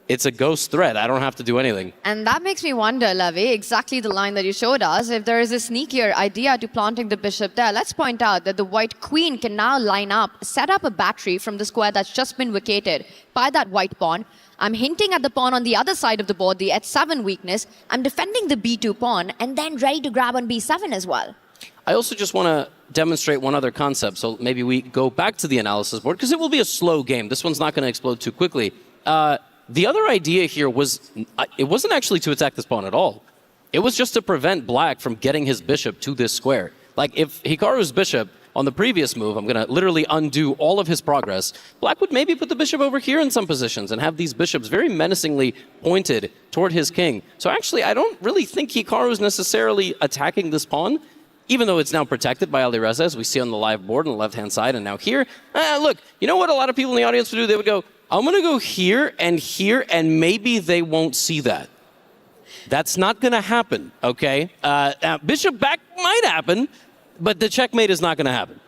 Speaker 17: it's a ghost threat. I don't have to do anything.
Speaker 5: And that makes me wonder, Levy, exactly the line that you showed us, if there is a sneakier idea to planting the bishop there. Let's point out that the white queen can now line up, set up a battery from the square that's just been vacated by that white pawn. I'm hinting at the pawn on the other side of the board, the h7 weakness. I'm defending the b2 pawn and then ready to grab on b7 as well.
Speaker 17: I also just want to demonstrate one other concept. So maybe we go back to the analysis board, because it will be a slow game. This one's not going to explode too quickly. The other idea here was, it wasn't actually to attack this pawn at all. It was just to prevent black from getting his bishop to this square. Like, if Hikaru's bishop on the previous move, I'm going to literally undo all of his progress, black would maybe put the bishop over here in some positions and have these bishops very menacingly pointed toward his king. So actually, I don't really think Hikaru's necessarily attacking this pawn, even though it's now protected by Alireza, as we see on the live board on the left-hand side. And now here, look, you know what a lot of people in the audience would do? They would go, I'm going to go here, and maybe they won't see that. That's not going to happen, okay? Bishop back might happen, but the checkmate is not going to happen.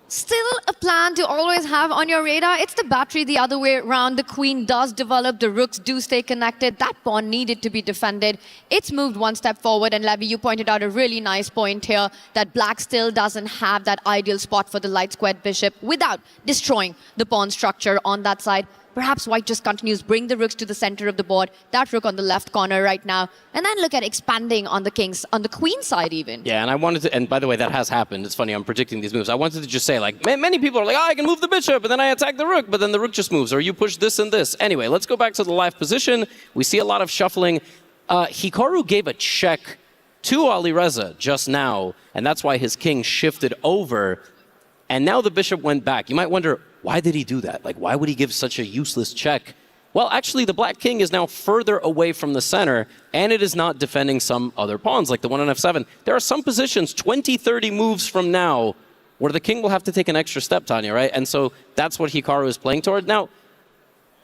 Speaker 5: Still a plan to always have on your radar. It's the battery the other way around. The queen does develop. The rooks do stay connected. That pawn needed to be defended. It's moved one step forward. And Levy, you pointed out a really nice point here that black still doesn't have that ideal spot for the light squared bishop without destroying the pawn structure on that side. Perhaps white just continues, bring the rooks to the center of the board. That rook on the left corner right now. And then look at expanding on the king's, on the queen side even.
Speaker 17: Yeah, and I wanted to, and by the way, that has happened. It's funny, I'm predicting these moves. I wanted to just say, like, many people are like, oh, I can move the bishop, and then I attack the rook, but then the rook just moves, or you push this and this. Anyway, let's go back to the live position. We see a lot of shuffling. Hikaru gave a check to Alireza just now, and that's why his king shifted over. And now the bishop went back. You might wonder, why did he do that? Like, why would he give such a useless check? Well, actually, the black king is now further away from the center, and it is not defending some other pawns, like the one on f7. There are some positions, 20, 30 moves from now, where the king will have to take an extra step, Tanya, right? And so that's what Hikaru is playing toward. Now,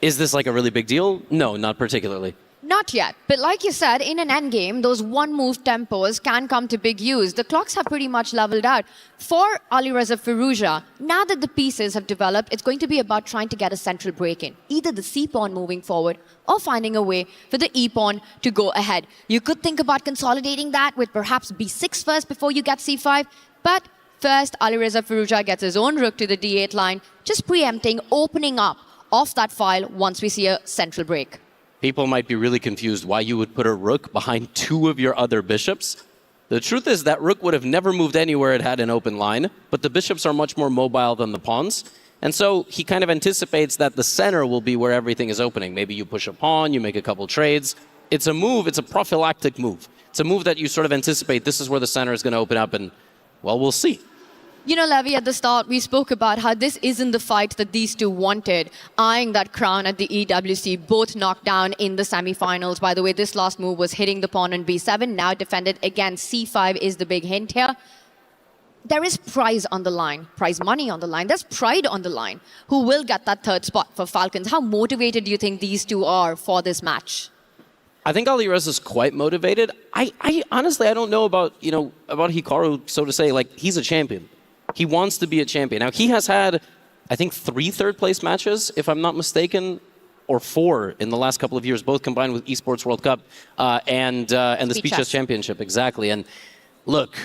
Speaker 17: is this like a really big deal? No, not particularly.
Speaker 5: Not yet, but like you said, in an endgame, those one-move tempos can come to big use. The clocks have pretty much leveled out. For Alireza Firouzja, now that the pieces have developed, it's going to be about trying to get a central break in. Either the c-pawn moving forward or finding a way for the e-pawn to go ahead. You could think about consolidating that with perhaps b6 first before you get c5, but first, Alireza Firouzja gets his own rook to the d8 line, just preempting, opening up off that file once we see a central break.
Speaker 17: People might be really confused why you would put a rook behind two of your other bishops. The truth is that rook would have never moved anywhere it had an open line, but the bishops are much more mobile than the pawns. And so he kind of anticipates that the center will be where everything is opening. Maybe you push a pawn, you make a couple trades. It's a move, it's a prophylactic move. It's a move that you sort of anticipate this is where the center is going to open up, and, well, we'll see.
Speaker 5: You know, Levy, at the start, we spoke about how this isn't the fight that these two wanted, eyeing that crown at the EWC, both knocked down in the semifinals. By the way, this last move was hitting the pawn on b7, now defended again. c5 is the big hint here. There is prize on the line, prize money on the line. There's pride on the line. Who will get that third spot for Falcons? How motivated do you think these two are for this match?
Speaker 17: I think Alireza is quite motivated. I honestly, I don't know about Hikaru, so to say. Like, he's a champion. He wants to be a champion. Now, he has had, I think, 3 third-place matches, if I'm not mistaken, or 4 in the last couple of years, both combined with Esports World Cup and the Speed Chess Championship, exactly. And look,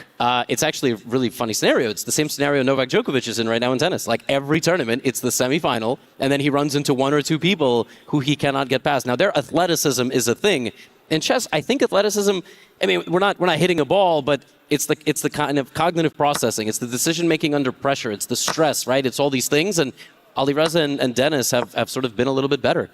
Speaker 17: it's actually a really funny scenario. It's the same scenario Novak Djokovic is in right now in tennis. Like, every tournament, it's the semifinal, and then he runs into 1 or 2 people who he cannot get past. Now, their athleticism is a thing. In chess, I think athleticism, I mean, we're not hitting a ball, but it's the kind of cognitive processing. It's the decision-making under pressure. It's the stress, right? It's all these things. And Alireza and Dennis have sort of been a little bit better.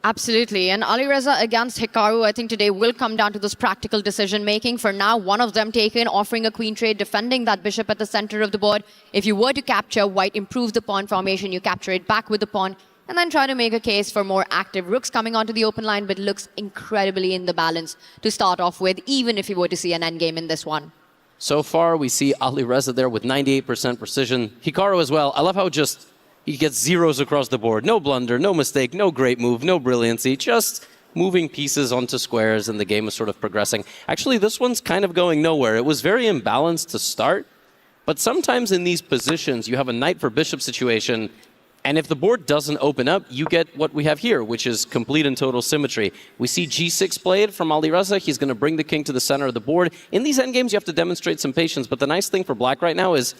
Speaker 5: Absolutely. And Alireza against Hikaru, I think today will come down to this practical decision-making. For now, one of them taken, offering a queen trade, defending that bishop at the center of the board. If you were to capture, white improves the pawn formation. You capture it back with the pawn, and then try to make a case for more active rooks coming onto the open line, but looks incredibly in the balance to start off with, even if you were to see an endgame in this one.
Speaker 17: So far, we see Alireza there with 98% precision. Hikaru as well. I love how just he gets zeros across the board. No blunder, no mistake, no great move, no brilliancy, just moving pieces onto squares, and the game is sort of progressing. Actually, this one's kind of going nowhere. It was very imbalanced to start, but sometimes in these positions, you have a knight for bishop situation, and if the board doesn't open up, you get what we have here, which is complete and total symmetry. We see g6 played from Alireza. He's going to bring the king to the center of the board. In these endgames, you have to demonstrate some patience, but the nice thing for black right now is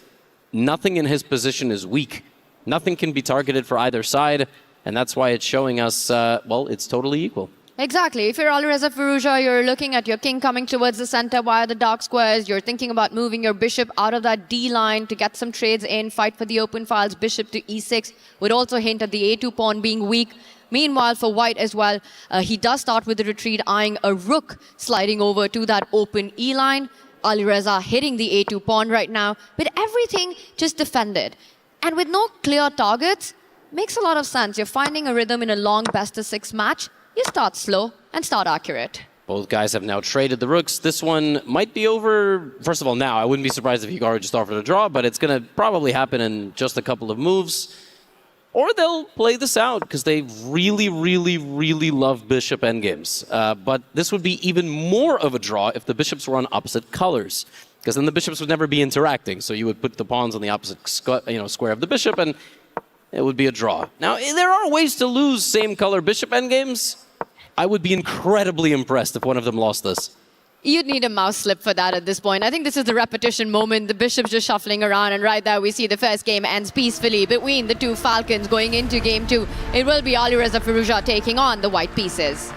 Speaker 17: nothing in his position is weak. Nothing can be targeted for either side, and that's why it's showing us, well, it's totally equal.
Speaker 5: Exactly. If you're Alireza Firouzja, you're looking at your king coming towards the center via the dark squares. You're thinking about moving your bishop out of that D line to get some trades in, fight for the open files. Bishop to e6 would also hint at the a2 pawn being weak. Meanwhile, for white as well, he does start with the retreat, eyeing a rook sliding over to that open e line. Alireza hitting the a2 pawn right now, but everything just defended. And with no clear targets, makes a lot of sense. You're finding a rhythm in a long best-of-6 match. You start slow and start accurate.
Speaker 17: Both guys have now traded the rooks. This one might be over, first of all, now. I wouldn't be surprised if Hikaru just offered a draw, but it's going to probably happen in just a couple of moves. Or they'll play this out, because they really, really, really love bishop endgames. But this would be even more of a draw if the bishops were on opposite colors, because then the bishops would never be interacting. So you would put the pawns on the opposite square of the bishop, and it would be a draw. Now, there are ways to lose same-color bishop endgames. I would be incredibly impressed if one of them lost this.
Speaker 5: You'd need a mouse slip for that at this point. I think this is the repetition moment. The bishop's just shuffling around, and right there we see the first game ends peacefully between the two Falcons going into game 2. It will be Alireza Firouzja taking on the white pieces.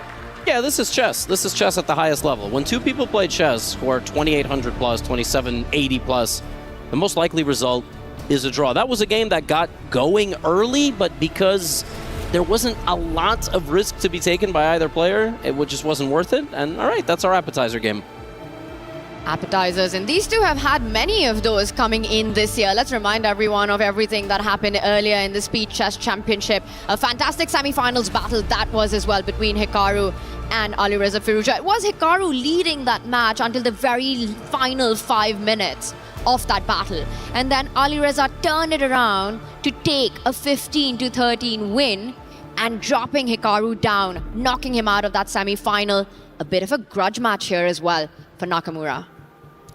Speaker 17: Yeah, this is chess. This is chess at the highest level. When two people play chess who are 2,800 plus, 2,780 plus, the most likely result is a draw. That was a game that got going early, but because there wasn't a lot of risk to be taken by either player, it just wasn't worth it. And all right, that's our appetizer game.
Speaker 5: appetizers, and these two have had many of those coming in this year. Let's remind everyone of everything that happened earlier in the Speed Chess Championship. A fantastic semi-finals battle that was as well between Hikaru and Alireza Firouzja. It was Hikaru leading that match until the very final 5 minutes of that battle, and then Alireza turned it around to take a 15-13 win and dropping Hikaru down, knocking him out of that semi-final. A bit of a grudge match here as well for Nakamura.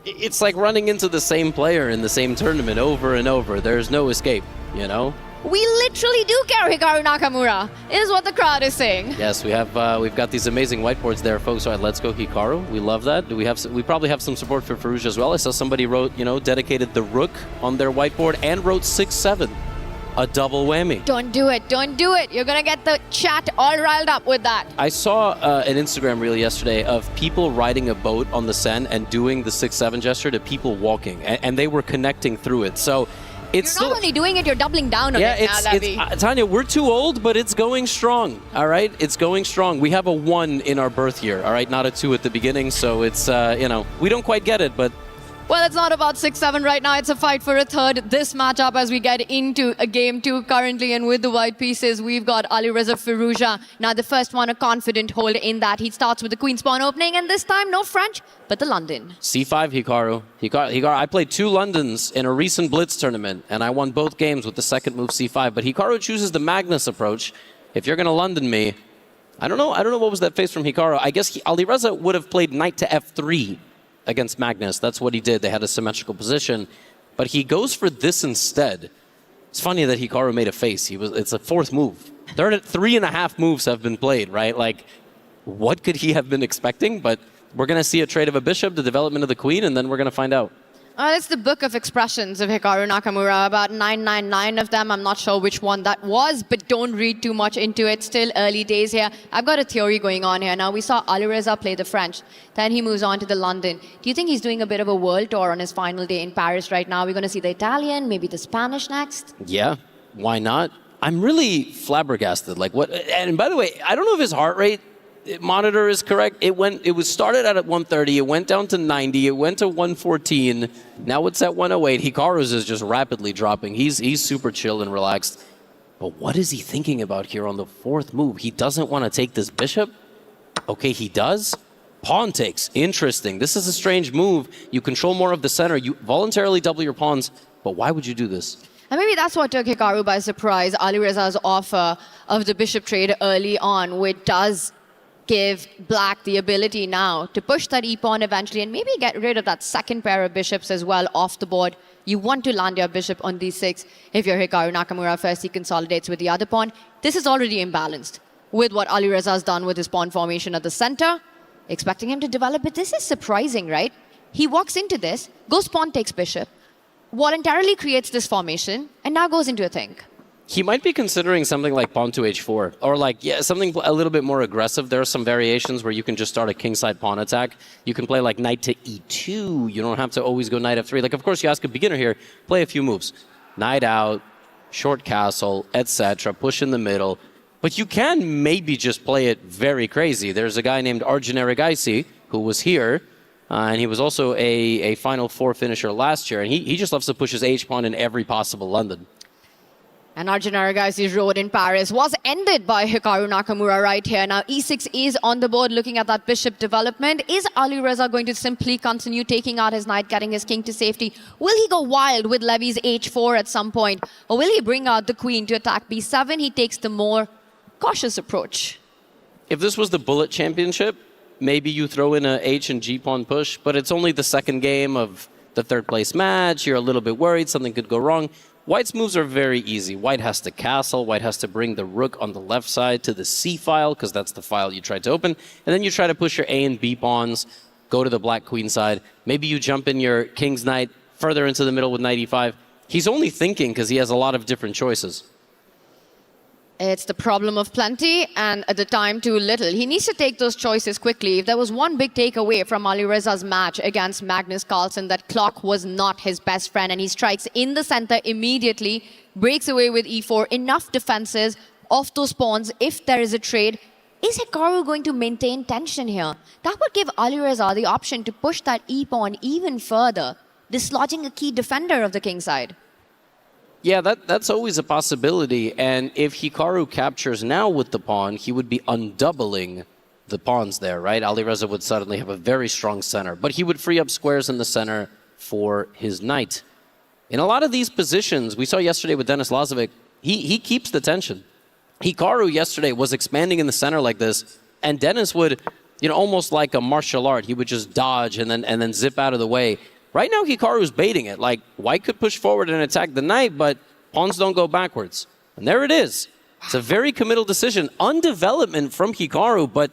Speaker 17: It's like running into the same player in the same tournament over and over. There's no escape, you know?
Speaker 5: We literally do care Hikaru Nakamura, is what the crowd is saying.
Speaker 17: Yes, we've got these amazing whiteboards there, folks. All right, let's go Hikaru. We love that. We probably have some support for Firouzja as well. I saw somebody wrote, dedicated the rook on their whiteboard and wrote 6-7. A double whammy.
Speaker 5: Don't do it. Don't do it. You're going to get the chat all riled up with that.
Speaker 17: I saw an Instagram reel yesterday of people riding a boat on the Seine and doing the 6-7 gesture to people walking, and they were connecting through it. So it's
Speaker 5: you're not only doing it, you're doubling down on it now, Levy.
Speaker 17: Tanya, we're too old, but it's going strong, all right? It's going strong. We have a 1 in our birth year, all right? Not a 2 at the beginning, so it's, we don't quite get it, but...
Speaker 5: Well, it's not about 6-7 right now. It's a fight for a third. This matchup as we get into a game 2 currently, and with the white pieces, we've got Alireza Firouzja. Now, the first one, a confident hold in that. He starts with the Queen's Pawn opening, and this time, no French, but the London.
Speaker 17: C5 Hikaru. Hikaru. I played 2 Londons in a recent Blitz tournament, and I won both games with the second move C5. But Hikaru chooses the Magnus approach. If you're going to London me, I don't know what was that face from Hikaru. I guess Alireza would have played knight to F3 against Magnus. That's what he did. They had a symmetrical position. But he goes for this instead. It's funny that Hikaru made a face. It's a 4th move. 3.5 moves have been played, right? Like, what could he have been expecting? But we're going to see a trade of a bishop, the development of the queen, and then we're going to find out.
Speaker 5: It's the book of expressions of Hikaru Nakamura, about 999 of them. I'm not sure which one that was, but don't read too much into it. Still early days here. I've got a theory going on here. Now, we saw Alireza play the French. Then he moves on to the London. Do you think he's doing a bit of a world tour on his final day in Paris right now? We're going to see the Italian, maybe the Spanish next?
Speaker 17: Yeah, why not? I'm really flabbergasted. Like, what? And by the way, I don't know if his heart rate monitor is correct. It was started at 130, it went down to 90, it went to 114, now it's at 108. Hikaru's is just rapidly dropping. He's super chill and relaxed. But what is he thinking about here on the 4th move? He doesn't want to take this bishop? Okay, he does. Pawn takes. Interesting. This is a strange move. You control more of the center. You voluntarily double your pawns, but why would you do this?
Speaker 5: And maybe that's what took Hikaru by surprise, Alireza's offer of the bishop trade early on, which does give black the ability now to push that e-pawn eventually and maybe get rid of that second pair of bishops as well off the board. You want to land your bishop on d6 if you're Hikaru Nakamura. First, he consolidates with the other pawn. This is already imbalanced with what Alireza has done with his pawn formation at the center. Expecting him to develop, but this is surprising, right? He walks into this, goes pawn takes bishop, voluntarily creates this formation, and now goes into a think.
Speaker 17: He might be considering something like pawn to h4, or like, something a little bit more aggressive. There are some variations where you can just start a kingside pawn attack. You can play like knight to e2. You don't have to always go knight f3. Like, of course, you ask a beginner here, play a few moves. Knight out, short castle, etc., push in the middle. But you can maybe just play it very crazy. There's a guy named Arjun Erigaisi who was here, and he was also a Final Four finisher last year, and he just loves to push his h-pawn in every possible London.
Speaker 5: And Arjun Erigaisi's road in Paris was ended by Hikaru Nakamura right here. Now, e6 is on the board looking at that bishop development. Is Alireza going to simply continue taking out his knight, getting his king to safety? Will he go wild with Levy's h4 at some point? Or will he bring out the queen to attack b7? He takes the more cautious approach.
Speaker 17: If this was the bullet championship, maybe you throw in a h and g pawn push, but it's only the second game of the 3rd place match. You're a little bit worried something could go wrong. White's moves are very easy. White has to castle. White has to bring the rook on the left side to the c file, because that's the file you tried to open. And then you try to push your a and b pawns, go to the black queen side. Maybe you jump in your king's knight further into the middle with knight e5. He's only thinking because he has a lot of different choices.
Speaker 5: It's the problem of plenty, and at the time, too little. He needs to take those choices quickly. If there was one big takeaway from Alireza's match against Magnus Carlsen, that clock was not his best friend, and he strikes in the center immediately, breaks away with e4, enough defenses off those pawns. If there is a trade, Is Hikaru going to maintain tension here? That would give Alireza the option to push that e-pawn even further, dislodging a key defender of the king side.
Speaker 17: Yeah, that's always a possibility. And if Hikaru captures now with the pawn, he would be undoubling the pawns there, right? Alireza would suddenly have a very strong center, but he would free up squares in the center for his knight. In a lot of these positions, we saw yesterday with Denis Lazovic, he keeps the tension. Hikaru yesterday was expanding in the center like this, and Denis would, almost like a martial art, he would just dodge and then zip out of the way. Right now, Hikaru's baiting it. Like, white could push forward and attack the knight, but pawns don't go backwards. And there it is. It's a very committal decision. Undevelopment from Hikaru, but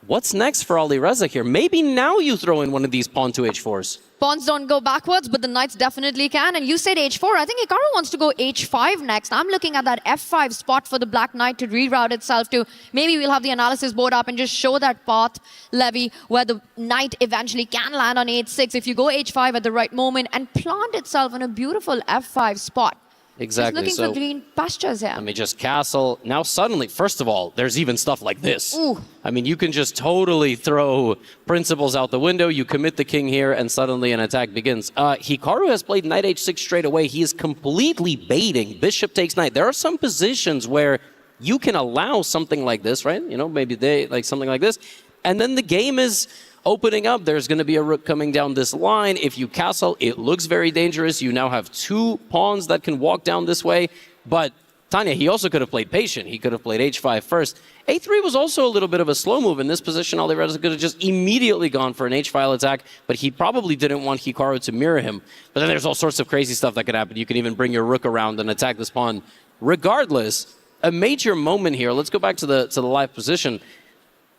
Speaker 17: what's next for Alireza here? Maybe now you throw in one of these pawn to h4s.
Speaker 5: Pawns don't go backwards, but the knights definitely can. And you said h4. I think Hikaru wants to go h5 next. I'm looking at that f5 spot for the black knight to reroute itself to. Maybe we'll have the analysis board up and just show that path, Levy, where the knight eventually can land on h6 if you go h5 at the right moment and plant itself in a beautiful f5 spot.
Speaker 17: Exactly.
Speaker 5: Just looking for green pastures here.
Speaker 17: Let me just castle. Now suddenly, first of all, there's even stuff like this.
Speaker 5: Ooh.
Speaker 17: I mean, you can just totally throw principles out the window. You commit the king here, and suddenly an attack begins. Hikaru has played knight h6 straight away. He is completely baiting. Bishop takes knight. There are some positions where you can allow something like this, right? Maybe something like this. And then the game is opening up. There's going to be a rook coming down this line. If you castle, it looks very dangerous. You now have two pawns that can walk down this way. But Tanya, he also could have played patient. He could have played h5 first. a3 was also a little bit of a slow move. In this position, Alireza could have just immediately gone for an h-file attack, but he probably didn't want Hikaru to mirror him. But then there's all sorts of crazy stuff that could happen. You can even bring your rook around and attack this pawn. Regardless, a major moment here. Let's go back to the live position.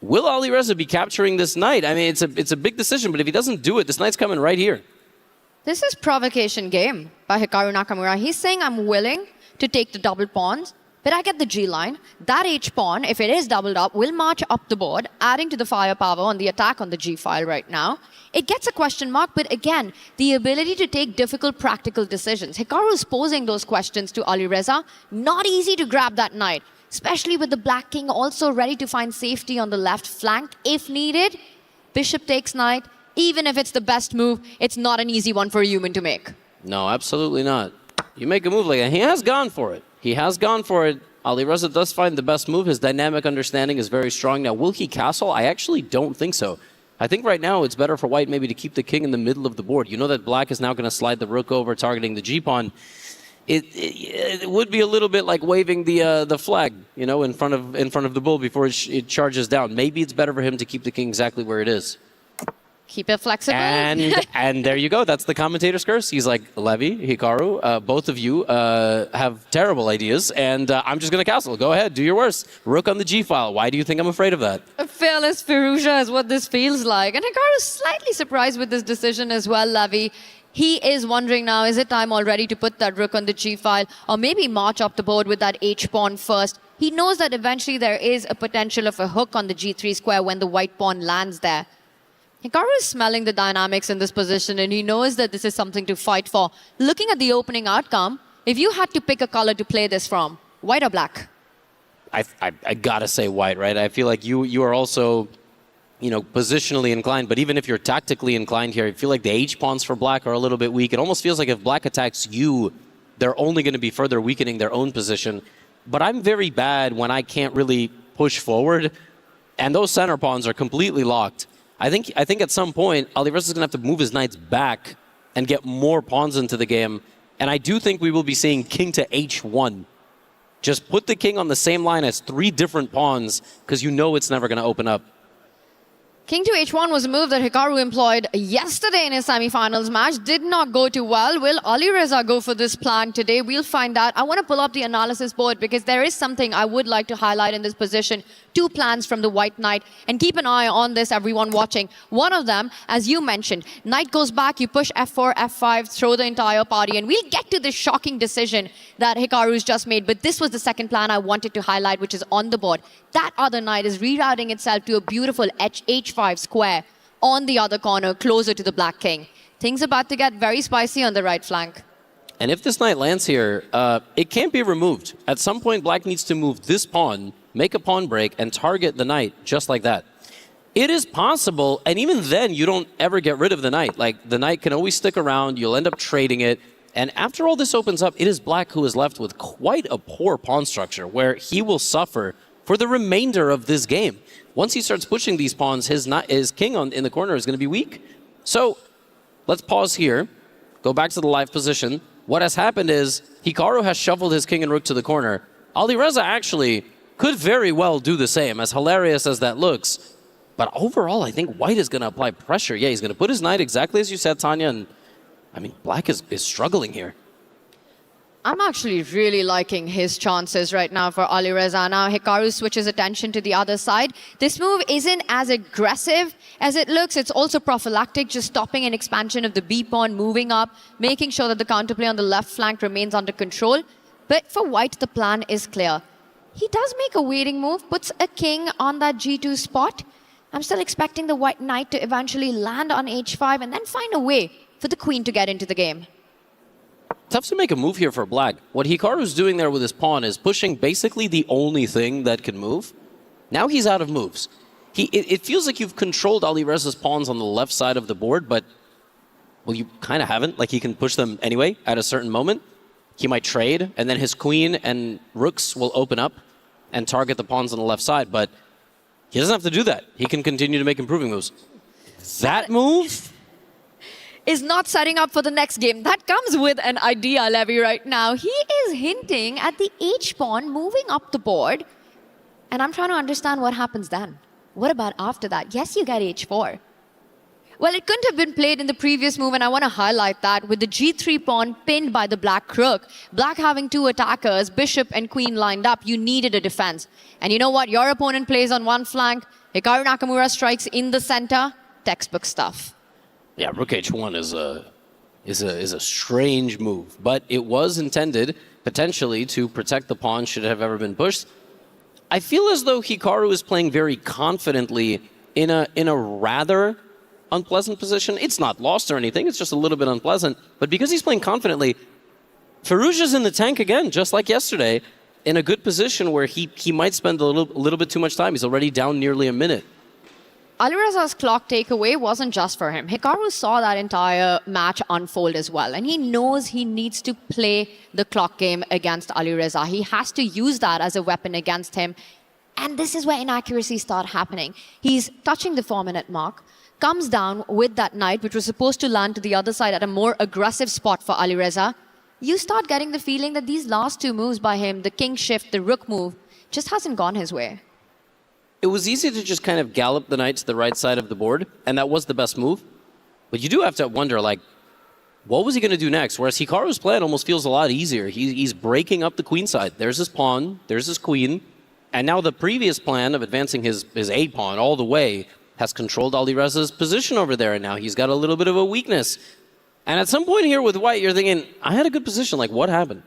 Speaker 17: Will Alireza be capturing this knight? I mean, it's a big decision, but if he doesn't do it, this knight's coming right here.
Speaker 5: This is provocation game by Hikaru Nakamura. He's saying, I'm willing to take the double pawns, but I get the G line. That H pawn, if it is doubled up, will march up the board, adding to the firepower on the attack on the G file right now. It gets a question mark, but again, the ability to take difficult practical decisions. Hikaru is posing those questions to Alireza. Not easy to grab that knight, especially with the black king also ready to find safety on the left flank if needed. Bishop takes knight. Even if it's the best move, it's not an easy one for a human to make.
Speaker 17: No, absolutely not. You make a move like that. He has gone for it. He has gone for it. Alireza does find the best move. His dynamic understanding is very strong. Now, will he castle? I actually don't think so. I think right now it's better for white maybe to keep the king in the middle of the board. You know that black is now going to slide the rook over, targeting the g-pawn. It would be a little bit like waving the flag, in front of the bull before it charges down. Maybe it's better for him to keep the king exactly where it is.
Speaker 5: Keep it flexible.
Speaker 17: And there you go. That's the commentator's curse. He's like, Levy, Hikaru, both of you have terrible ideas, and I'm just going to castle. Go ahead, do your worst. Rook on the g-file. Why do you think I'm afraid of that?
Speaker 5: A fearless Firouzja is what this feels like. And Hikaru's slightly surprised with this decision as well, Levy. He is wondering now, is it time already to put that rook on the g-file, or maybe march up the board with that h-pawn first? He knows that eventually there is a potential of a hook on the g3 square when the white pawn lands there. Hikaru is smelling the dynamics in this position, and he knows that this is something to fight for. Looking at the opening outcome, if you had to pick a color to play this from, white or black?
Speaker 17: I gotta say white, right? I feel like you are also, positionally inclined, but even if you're tactically inclined here, I feel like the h-pawns for black are a little bit weak. It almost feels like if black attacks you, they're only going to be further weakening their own position. But I'm very bad when I can't really push forward, and those center pawns are completely locked. I think at some point, Alireza's going to have to move his knights back and get more pawns into the game. And I do think we will be seeing king to h1. Just put the king on the same line as 3 different pawns, because it's never going to open up.
Speaker 5: King to h1 was a move that Hikaru employed yesterday in his semi-finals match. Did not go too well. Will Alireza go for this plan today? We'll find out. I want to pull up the analysis board because there is something I would like to highlight in this position. 2 plans from the white knight. And keep an eye on this, everyone watching. One of them, as you mentioned, knight goes back, you push f4, f5, throw the entire party. And we'll get to this shocking decision that Hikaru's just made. But this was the second plan I wanted to highlight, which is on the board. That other knight is rerouting itself to a beautiful h5 square on the other corner, closer to the black king. Things about to get very spicy on the right flank.
Speaker 17: And if this knight lands here, it can't be removed. At some point, black needs to move this pawn, make a pawn break, and target the knight just like that. It is possible, and even then, you don't ever get rid of the knight. Like, the knight can always stick around, you'll end up trading it, and after all this opens up, it is black who is left with quite a poor pawn structure, where he will suffer for the remainder of this game. Once he starts pushing these pawns, his king in the corner is going to be weak. So, let's pause here, go back to the live position. What has happened is, Hikaru has shuffled his king and rook to the corner. Alireza actually could very well do the same, as hilarious as that looks. But overall, I think white is going to apply pressure. Yeah, he's going to put his knight exactly as you said, Tanya, and I mean, black is struggling here.
Speaker 5: I'm actually really liking his chances right now for Alireza. Now Hikaru switches attention to the other side. This move isn't as aggressive as it looks. It's also prophylactic, just stopping an expansion of the B pawn, moving up, making sure that the counterplay on the left flank remains under control. But for white, the plan is clear. He does make a waiting move, puts a king on that G2 spot. I'm still expecting the white knight to eventually land on H5 and then find a way for the queen to get into the game.
Speaker 17: Tough to make a move here for black. What Hikaru's doing there with his pawn is pushing basically the only thing that can move. Now he's out of moves. It feels like you've controlled Alireza's pawns on the left side of the board, but, well, you kind of haven't. Like, he can push them anyway at a certain moment. He might trade, and then his queen and rooks will open up and target the pawns on the left side, but he doesn't have to do that. He can continue to make improving moves. That move
Speaker 5: is not setting up for the next game. That comes with an idea, Levy, right now. He is hinting at the H-pawn moving up the board, and I'm trying to understand what happens then. What about after that? Yes, you get H4. Well, it couldn't have been played in the previous move, and I want to highlight that with the G3 pawn pinned by the black rook. Black having two attackers, bishop and queen lined up, you needed a defense. And you know what? Your opponent plays on one flank, Hikaru Nakamura strikes in the center, textbook stuff.
Speaker 17: Yeah, rook h1 is a strange move, but it was intended potentially to protect the pawn should it have ever been pushed. I feel as though Hikaru is playing very confidently in a rather unpleasant position. It's not lost or anything, it's just a little bit unpleasant, but because he's playing confidently, Firouza's in the tank again, just like yesterday, in a good position where he might spend a little bit too much time. He's already down nearly a minute.
Speaker 5: Alireza's clock takeaway wasn't just for him. Hikaru saw that entire match unfold as well, and he knows he needs to play the clock game against Alireza. He has to use that as a weapon against him, and this is where inaccuracies start happening. He's touching the 4-minute mark, comes down with that knight, which was supposed to land to the other side at a more aggressive spot for Alireza. You start getting the feeling that these last two moves by him, the king shift, the rook move, just hasn't gone his way.
Speaker 17: It was easy to just kind of gallop the knight to the right side of the board, and that was the best move. But you do have to wonder, like, what was he going to do next? Whereas Hikaru's plan almost feels a lot easier. He's breaking up the queen side. There's his pawn, there's his queen, and now the previous plan of advancing his A pawn all the way has controlled Alireza's position over there, and now he's got a little bit of a weakness. And at some point here with white, you're thinking, I had a good position, like, what happened?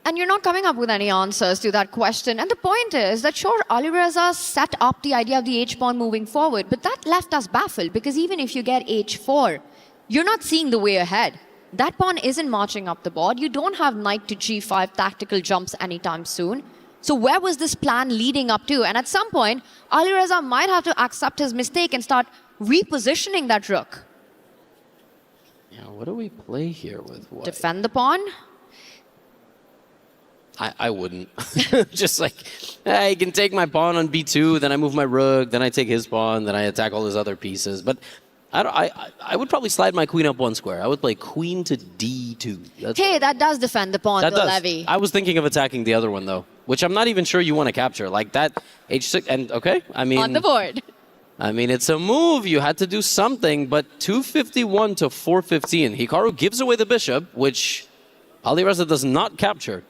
Speaker 5: And you're not coming up with any answers to that question. And the point is that, sure, Alireza set up the idea of the H-pawn moving forward, but that left us baffled, because even if you get H4, you're not seeing the way ahead. That pawn isn't marching up the board. You don't have knight to G5 tactical jumps anytime soon. So where was this plan leading up to? And at some point, Alireza might have to accept his mistake and start repositioning that rook.
Speaker 17: Yeah, what do we play here with white?
Speaker 5: Defend the pawn?
Speaker 17: I wouldn't. Just like, hey, you can take my pawn on B2, then I move my rook, then I take his pawn, then I attack all his other pieces. But I would probably slide my queen up one square. I would play queen to D2.
Speaker 5: Hey, that does defend the pawn, though, Levy.
Speaker 17: I was thinking of attacking the other one, though, which I'm not even sure you want to capture. Like that H6, and okay, I mean...
Speaker 5: On the board.
Speaker 17: I mean, it's a move. You had to do something, but 251 to 415. Hikaru gives away the bishop, which Alireza does not capture.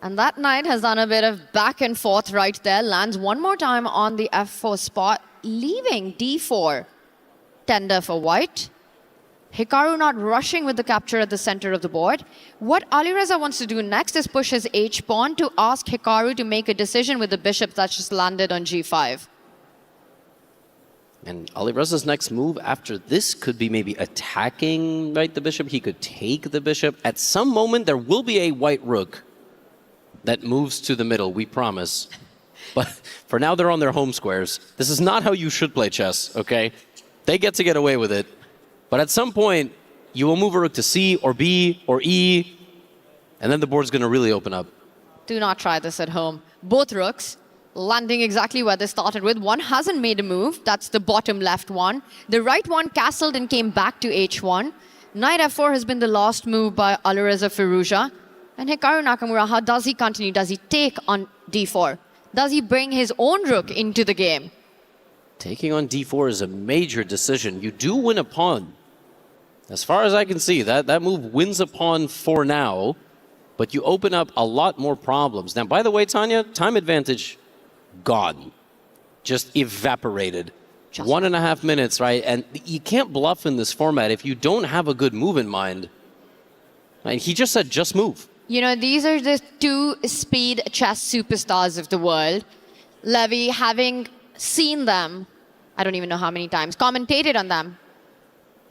Speaker 5: And that knight has done a bit of back and forth right there. Lands one more time on the F4 spot, leaving D4 tender for white. Hikaru not rushing with the capture at the center of the board. What Alireza wants to do next is push his H-pawn to ask Hikaru to make a decision with the bishop that's just landed on G5.
Speaker 17: And Alireza's next move after this could be maybe attacking the bishop. He could take the bishop. At some moment, there will be a white rook that moves to the middle, we promise. But for now, they're on their home squares. This is not how you should play chess, okay? They get to get away with it. But at some point, you will move a rook to C or B or E, and then the board's going to really open up.
Speaker 5: Do not try this at home. Both rooks landing exactly where they started with. One hasn't made a move. That's the bottom left one. The right one castled and came back to H1. Knight F4 has been the last move by Alireza Firouzja. And Hikaru Nakamura, how does he continue? Does he take on D4? Does he bring his own rook into the game?
Speaker 17: Taking on D4 is a major decision. You do win a pawn. As far as I can see, that move wins a pawn for now, but you open up a lot more problems. Now, by the way, Tanya, time advantage gone. Just evaporated. 1.5 minutes, right? And you can't bluff in this format if you don't have a good move in mind. And he just said, just move.
Speaker 5: You know, these are the two speed chess superstars of the world. Levy, having seen them, I don't even know how many times, commentated on them,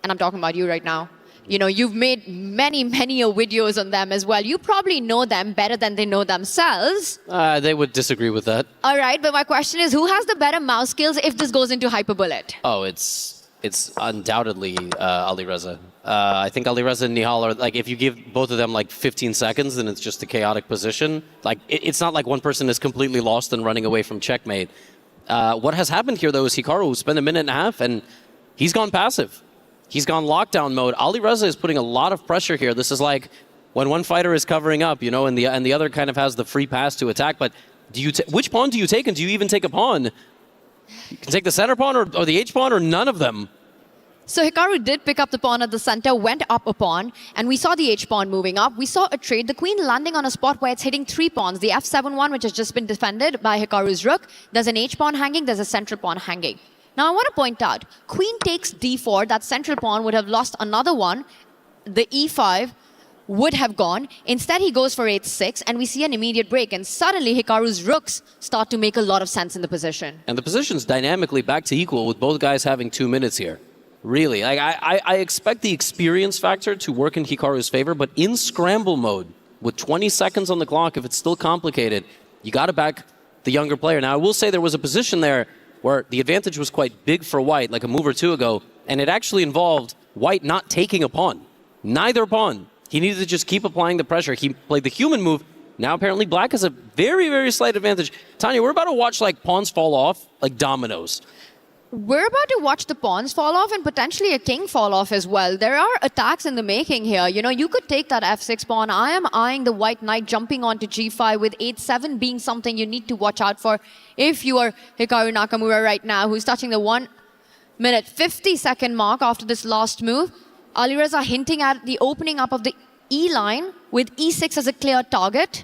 Speaker 5: and I'm talking about you right now. You know, you've made many videos on them as well. You probably know them better than they know themselves.
Speaker 17: They would disagree with that.
Speaker 5: All right, but my question is, who has the better mouse skills if this goes into Hyperbullet?
Speaker 17: Oh, it's undoubtedly Alireza. I think Alireza and Nihal are, like, if you give both of them like 15 seconds, then it's just a chaotic position. Like, it's not like one person is completely lost and running away from checkmate. What has happened here, though, is Hikaru spent 1.5 minutes and he's gone passive. He's gone lockdown mode. Alireza is putting a lot of pressure here. This is like when one fighter is covering up, you know, and the other kind of has the free pass to attack. But which pawn do you take, and do you even take a pawn? You can take the center pawn or the H pawn or none of them.
Speaker 5: So Hikaru did pick up the pawn at the center, went up a pawn, and we saw the H-pawn moving up. We saw a trade, the queen landing on a spot where it's hitting 3 pawns. The F7 one, which has just been defended by Hikaru's rook. There's an H-pawn hanging, there's a central pawn hanging. Now I want to point out, queen takes D4, that central pawn would have lost another one. The E5 would have gone. Instead, he goes for H6, and we see an immediate break. And suddenly, Hikaru's rooks start to make a lot of sense in the position.
Speaker 17: And the position's dynamically back to equal with both guys having 2 minutes here. Really, like, I expect the experience factor to work in Hikaru's favor, but in scramble mode, with 20 seconds on the clock, if it's still complicated, you got to back the younger player. Now, I will say there was a position there where the advantage was quite big for White, like a move or two ago, and it actually involved White not taking a pawn. Neither pawn. He needed to just keep applying the pressure. He played the human move. Now, apparently, Black has a very slight advantage. Tanya, we're about to watch, like, pawns fall off like dominoes.
Speaker 5: We're about to watch the pawns fall off and potentially a king fall off as well. There are attacks in the making here. You know, you could take that F6 pawn. I am eyeing the white knight jumping onto G5 with H7 being something you need to watch out for if you are Hikaru Nakamura right now, who's touching the 1-minute 50-second mark after this last move. Alireza hinting at the opening up of the E line with E6 as a clear target.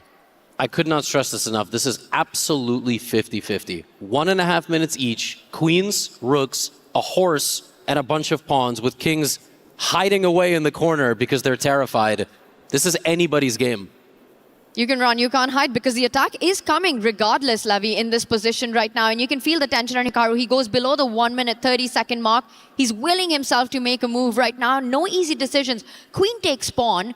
Speaker 17: I could not stress this enough. This is absolutely 50-50. 1.5 minutes each. Queens, rooks, a horse, and a bunch of pawns with kings hiding away in the corner because they're terrified. This is anybody's game.
Speaker 5: You can run, you can't hide, because the attack is coming regardless, Levy, in this position right now. And you can feel the tension on Hikaru. He goes below the 1-minute 30-second mark. He's willing himself to make a move right now. No easy decisions. Queen takes pawn,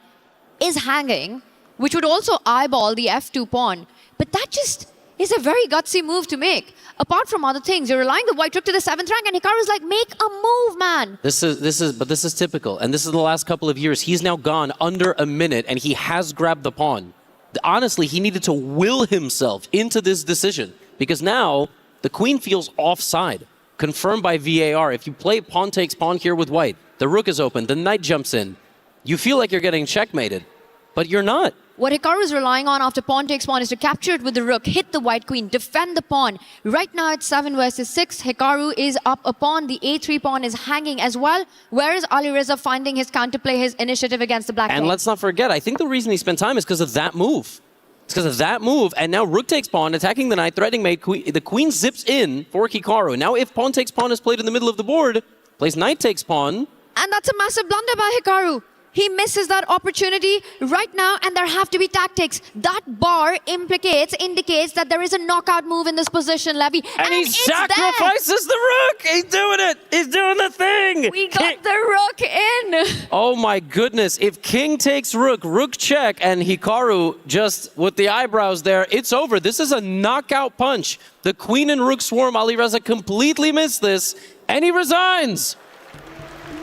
Speaker 5: is hanging, which would also eyeball the F2 pawn. But that just is a very gutsy move to make. Apart from other things, you're relying the white rook to the 7th rank, and Hikaru's like, make a move, man.
Speaker 17: This is typical. And this is the last couple of years. He's now gone under a minute, and he has grabbed the pawn. Honestly, he needed to will himself into this decision, because now the queen feels offside, confirmed by VAR. If you play pawn takes pawn here with white, the rook is open, the knight jumps in. You feel like you're getting checkmated, but you're not.
Speaker 5: What Hikaru is relying on after pawn takes pawn is to capture it with the rook, hit the white queen, defend the pawn. Right now it's 7 versus 6. Hikaru is up a pawn. The A3 pawn is hanging as well. Where is Alireza finding his counterplay, his initiative against the black
Speaker 17: And
Speaker 5: king?
Speaker 17: let's not forget, I think the reason he spent time is because of that move. It's because of that move, and now rook takes pawn, attacking the knight, threatening mate. The queen zips in for Hikaru. Now if pawn takes pawn is played in the middle of the board, plays knight takes pawn.
Speaker 5: And that's a massive blunder by Hikaru. He misses that opportunity right now, and there have to be tactics. That bar indicates that there is a knockout move in this position, Levy.
Speaker 17: And he sacrifices the rook! He's doing it! He's doing the thing!
Speaker 5: We got the rook in!
Speaker 17: Oh my goodness, if King takes rook, rook check, and Hikaru just with the eyebrows there, it's over. This is a knockout punch. The queen and rook swarm, Alireza completely missed this, and he resigns.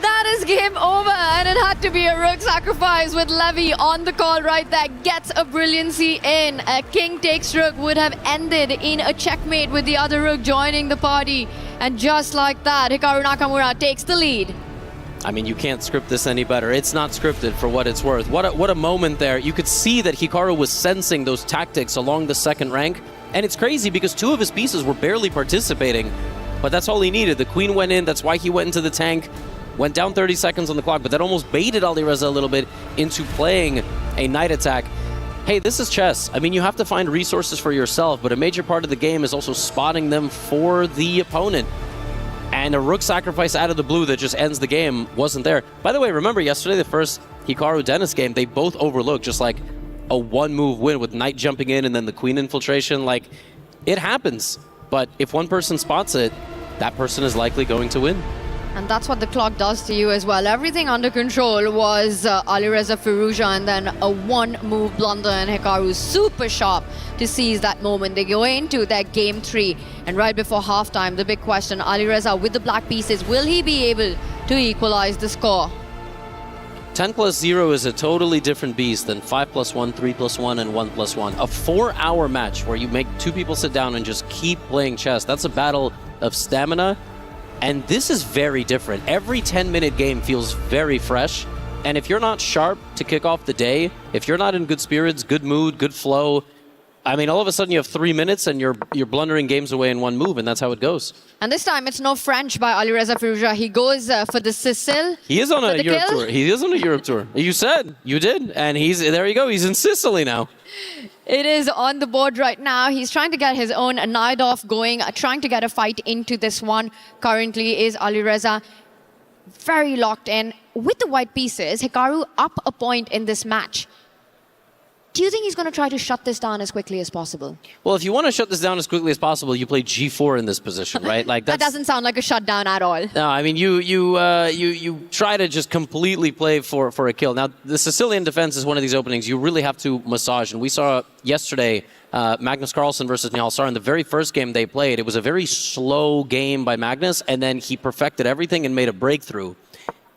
Speaker 5: That is game over, and it had to be a rook sacrifice with Levy on the call right there. Gets a brilliancy in. A king takes rook would have ended in a checkmate with the other rook joining the party. And just like that, Hikaru Nakamura takes the lead.
Speaker 17: I mean, you can't script this any better. It's not scripted for what it's worth. What a moment there. You could see that Hikaru was sensing those tactics along the second rank. And it's crazy because two of his pieces were barely participating. But that's all he needed. The queen went in. That's why he went into the tank. Went down 30 seconds on the clock, but that almost baited Alireza a little bit into playing a knight attack. Hey, this is chess. I mean, you have to find resources for yourself, but a major part of the game is also spotting them for the opponent. And a rook sacrifice out of the blue that just ends the game wasn't there. By the way, remember yesterday, the first Hikaru-Dennis game, they both overlooked just like a one-move win with knight jumping in and then the queen infiltration. Like, it happens. But if one person spots it, that person is likely going to win.
Speaker 5: And that's what the clock does to you as well. Everything under control was Alireza Firouzja, and then a one-move blunder, and Hikaru's super sharp to seize that moment. They go into their game 3, and right before halftime, the big question, Alireza with the black pieces, will he be able to equalize the score?
Speaker 17: 10 plus 0 is a totally different beast than 5 plus 1, 3 plus 1, and 1 plus 1. A 4-hour match where you make two people sit down and just keep playing chess. That's a battle of stamina. And this is very different. Every 10-minute game feels very fresh. And if you're not sharp to kick off the day, if you're not in good spirits, good mood, good flow, I mean, all of a sudden you have 3 minutes and you're blundering games away in one move, and that's how it goes.
Speaker 5: And this time it's no French by Alireza Firouzja. He goes for the Sicily.
Speaker 17: He is on a Europe tour. He is on a Europe tour. You said. You did. And there you go. He's in Sicily now.
Speaker 5: It is on the board right now. He's trying to get his own knight off going, trying to get a fight into this one. Currently is Alireza very locked in. With the white pieces, Hikaru up a point in this match. Do you think he's going to try to shut this down as quickly as possible?
Speaker 17: Well, if you want to shut this down as quickly as possible, you play G4 in this position, right? Like
Speaker 5: that doesn't sound like a shutdown at all.
Speaker 17: No, I mean you try to just completely play for a kill. Now the Sicilian defense is one of these openings you really have to massage, and we saw yesterday Magnus Carlsen versus Nihal Sar in the very first game they played. It was a very slow game by Magnus, and then he perfected everything and made a breakthrough.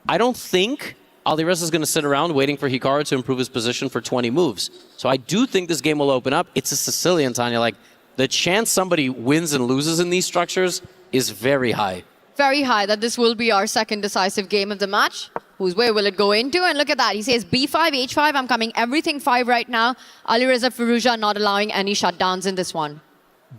Speaker 17: I don't think Alireza is going to sit around waiting for Hikaru to improve his position for 20 moves. So I do think this game will open up. It's a Sicilian, Tanya. Like, the chance somebody wins and loses in these structures is very high.
Speaker 5: Very high that this will be our second decisive game of the match. Whose way will it go into? And look at that. He says B5, H5, I'm coming everything 5 right now. Alireza Firouzja not allowing any shutdowns in this one.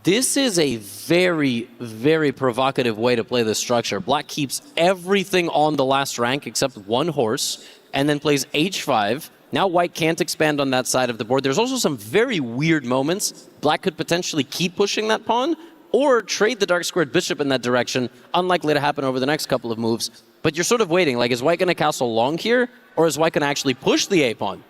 Speaker 17: This is a very, very provocative way to play this structure. Black keeps everything on the last rank except one horse, and then plays H5. Now White can't expand on that side of the board. There's also some very weird moments. Black could potentially keep pushing that pawn, or trade the dark squared bishop in that direction. Unlikely to happen over the next couple of moves. But you're sort of waiting, like, is White going to castle long here, or is White going to actually push the A pawn?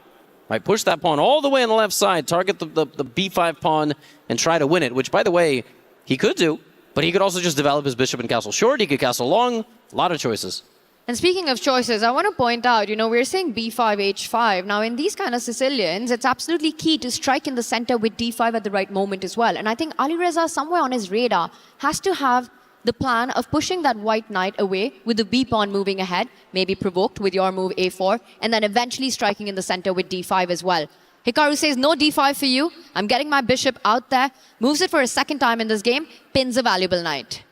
Speaker 17: Right, push that pawn all the way on the left side, target the B5 pawn, and try to win it, which, by the way, he could do, but he could also just develop his bishop and castle short. He could castle long. A lot of choices.
Speaker 5: And speaking of choices, I want to point out, we're saying B5, H5. Now, in these kind of Sicilians, it's absolutely key to strike in the center with D5 at the right moment as well. And I think Alireza, somewhere on his radar, has to have the plan of pushing that white knight away with the B pawn moving ahead, maybe provoked with your move A4, and then eventually striking in the center with D5 as well. Hikaru says, no D5 for you. I'm getting my bishop out there. Moves it for a second time in this game. Pins a valuable knight.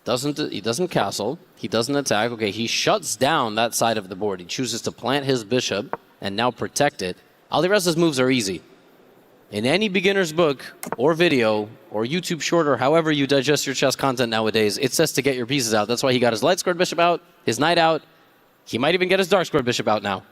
Speaker 17: He doesn't castle. He doesn't attack. Okay, he shuts down that side of the board. He chooses to plant his bishop and now protect it. Alireza's moves are easy. In any beginner's book or video or YouTube short or however you digest your chess content nowadays, it says to get your pieces out. That's why he got his light squared bishop out, his knight out. He might even get his dark squared bishop out now.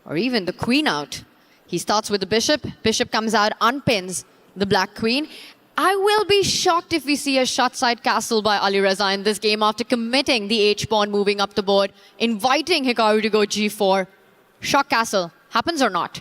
Speaker 5: Or even the queen out. He starts with the bishop. Bishop comes out, unpins the black queen. I will be shocked if we see a shot-side castle by Alireza in this game after committing the H-pawn moving up the board, inviting Hikaru to go G4. Shot castle. Happens or not?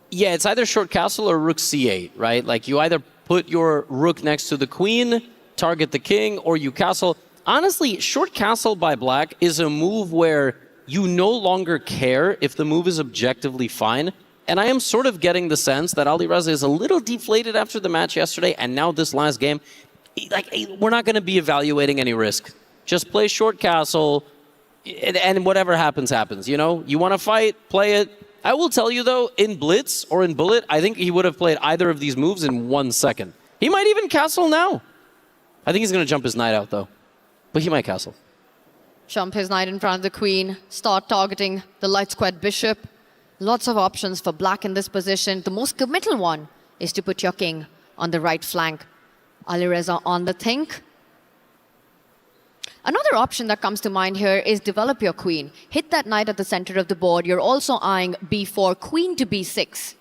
Speaker 17: Yeah, it's either short castle or rook c8, right? Like you either put your rook next to the queen, target the king, or you castle. Honestly, short castle by black is a move where you no longer care if the move is objectively fine. And I am sort of getting the sense that Alireza is a little deflated after the match yesterday, and now this last game, like, we're not going to be evaluating any risk. Just play short castle, and whatever happens, happens, you know? You want to fight, play it. I will tell you, though, in Blitz or in Bullet, I think he would have played either of these moves in 1 second. He might even castle now. I think he's going to jump his knight out, though. But he might castle.
Speaker 5: Jump his knight in front of the queen, start targeting the light squared bishop. Lots of options for black in this position. The most committal one is to put your king on the right flank. Alireza on the think. Another option that comes to mind here is develop your queen. Hit that knight at the center of the board. You're also eyeing b4, queen to b6.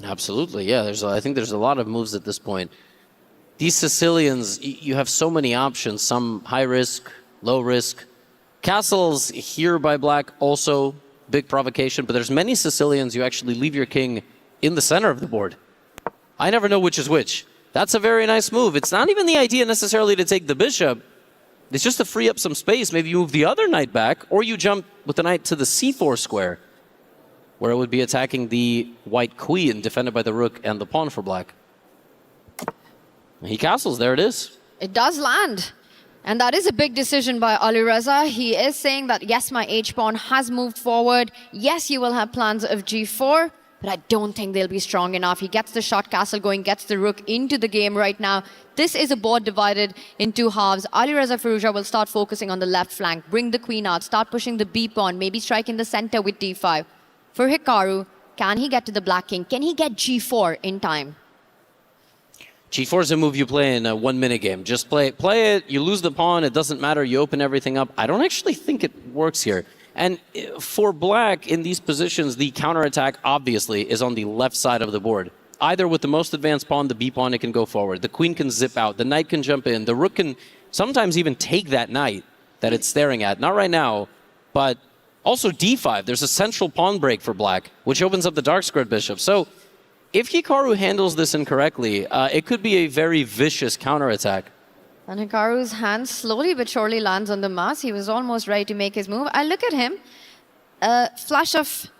Speaker 17: Absolutely, yeah. I think there's a lot of moves at this point. These Sicilians, you have so many options. Some high risk, low risk. Castles here by black also big provocation, but there's many Sicilians you actually leave your king in the center of the board. I never know which is which. That's a very nice move. It's not even the idea necessarily to take the bishop. It's just to free up some space. Maybe you move the other knight back, or you jump with the knight to the c4 square, where it would be attacking the white queen, defended by the rook and the pawn for black. He castles, there it is.
Speaker 5: It does land. And that is a big decision by Alireza. He is saying that, yes, my h-pawn has moved forward. Yes, you will have plans of g4, but I don't think they'll be strong enough. He gets the shot castle going, gets the rook into the game right now. This is a board divided in two halves. Alireza Firouzja will start focusing on the left flank, bring the queen out, start pushing the b-pawn, maybe strike in the center with d5. For Hikaru, can he get to the black king? Can he get g4 in time?
Speaker 17: G4 is a move you play in a 1 minute game. Just play it, you lose the pawn, it doesn't matter, you open everything up. I don't actually think it works here. And for black, in these positions, the counterattack, obviously, is on the left side of the board. Either with the most advanced pawn, the b-pawn, it can go forward. The queen can zip out, the knight can jump in, the rook can sometimes even take that knight that it's staring at. Not right now, but also d5. There's a central pawn break for black, which opens up the dark squared bishop. So if Hikaru handles this incorrectly, it could be a very vicious counterattack.
Speaker 5: And Hikaru's hand slowly but surely lands on the mouse. He was almost ready to make his move. I look at him. Flash of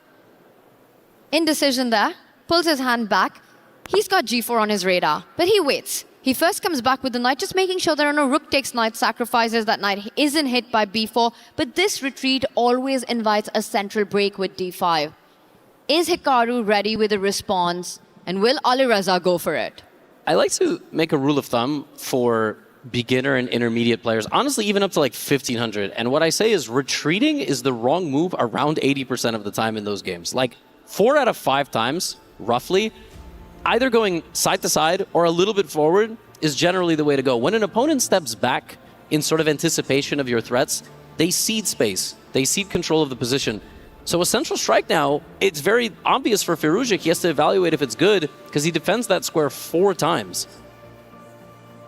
Speaker 5: indecision there. Pulls his hand back. He's got g4 on his radar, but he waits. He first comes back with the knight, just making sure there are no rook takes knight sacrifices. That knight isn't hit by b4, but this retreat always invites a central break with d5. Is Hikaru ready with a response, and will Alireza go for it?
Speaker 17: I like to make a rule of thumb for beginner and intermediate players, honestly, even up to like 1500. And what I say is retreating is the wrong move around 80% of the time in those games. Like 4 out of 5 times, roughly, either going side to side or a little bit forward is generally the way to go. When an opponent steps back in sort of anticipation of your threats, they cede space. They cede control of the position. So a central strike now, it's very obvious for Firouzja. He has to evaluate if it's good because he defends that square 4 times.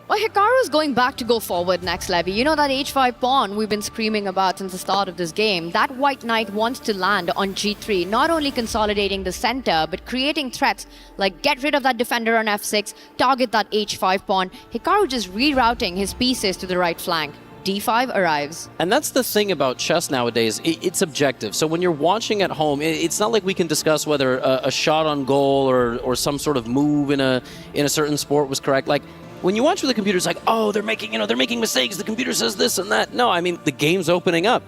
Speaker 5: Well, Hikaru's going back to go forward next, Levy. You know that h5 pawn we've been screaming about since the start of this game? That white knight wants to land on g3, not only consolidating the center, but creating threats like get rid of that defender on f6, target that h5 pawn. Hikaru just rerouting his pieces to the right flank. d5 arrives. And
Speaker 17: that's the thing about chess nowadays. It's objective. So when you're watching at home, it's not like we can discuss whether a shot on goal or some sort of move in a certain sport was correct. Like when you watch with the computer, it's like, oh, they're making mistakes. The computer says this and that. No, I mean, the game's opening up.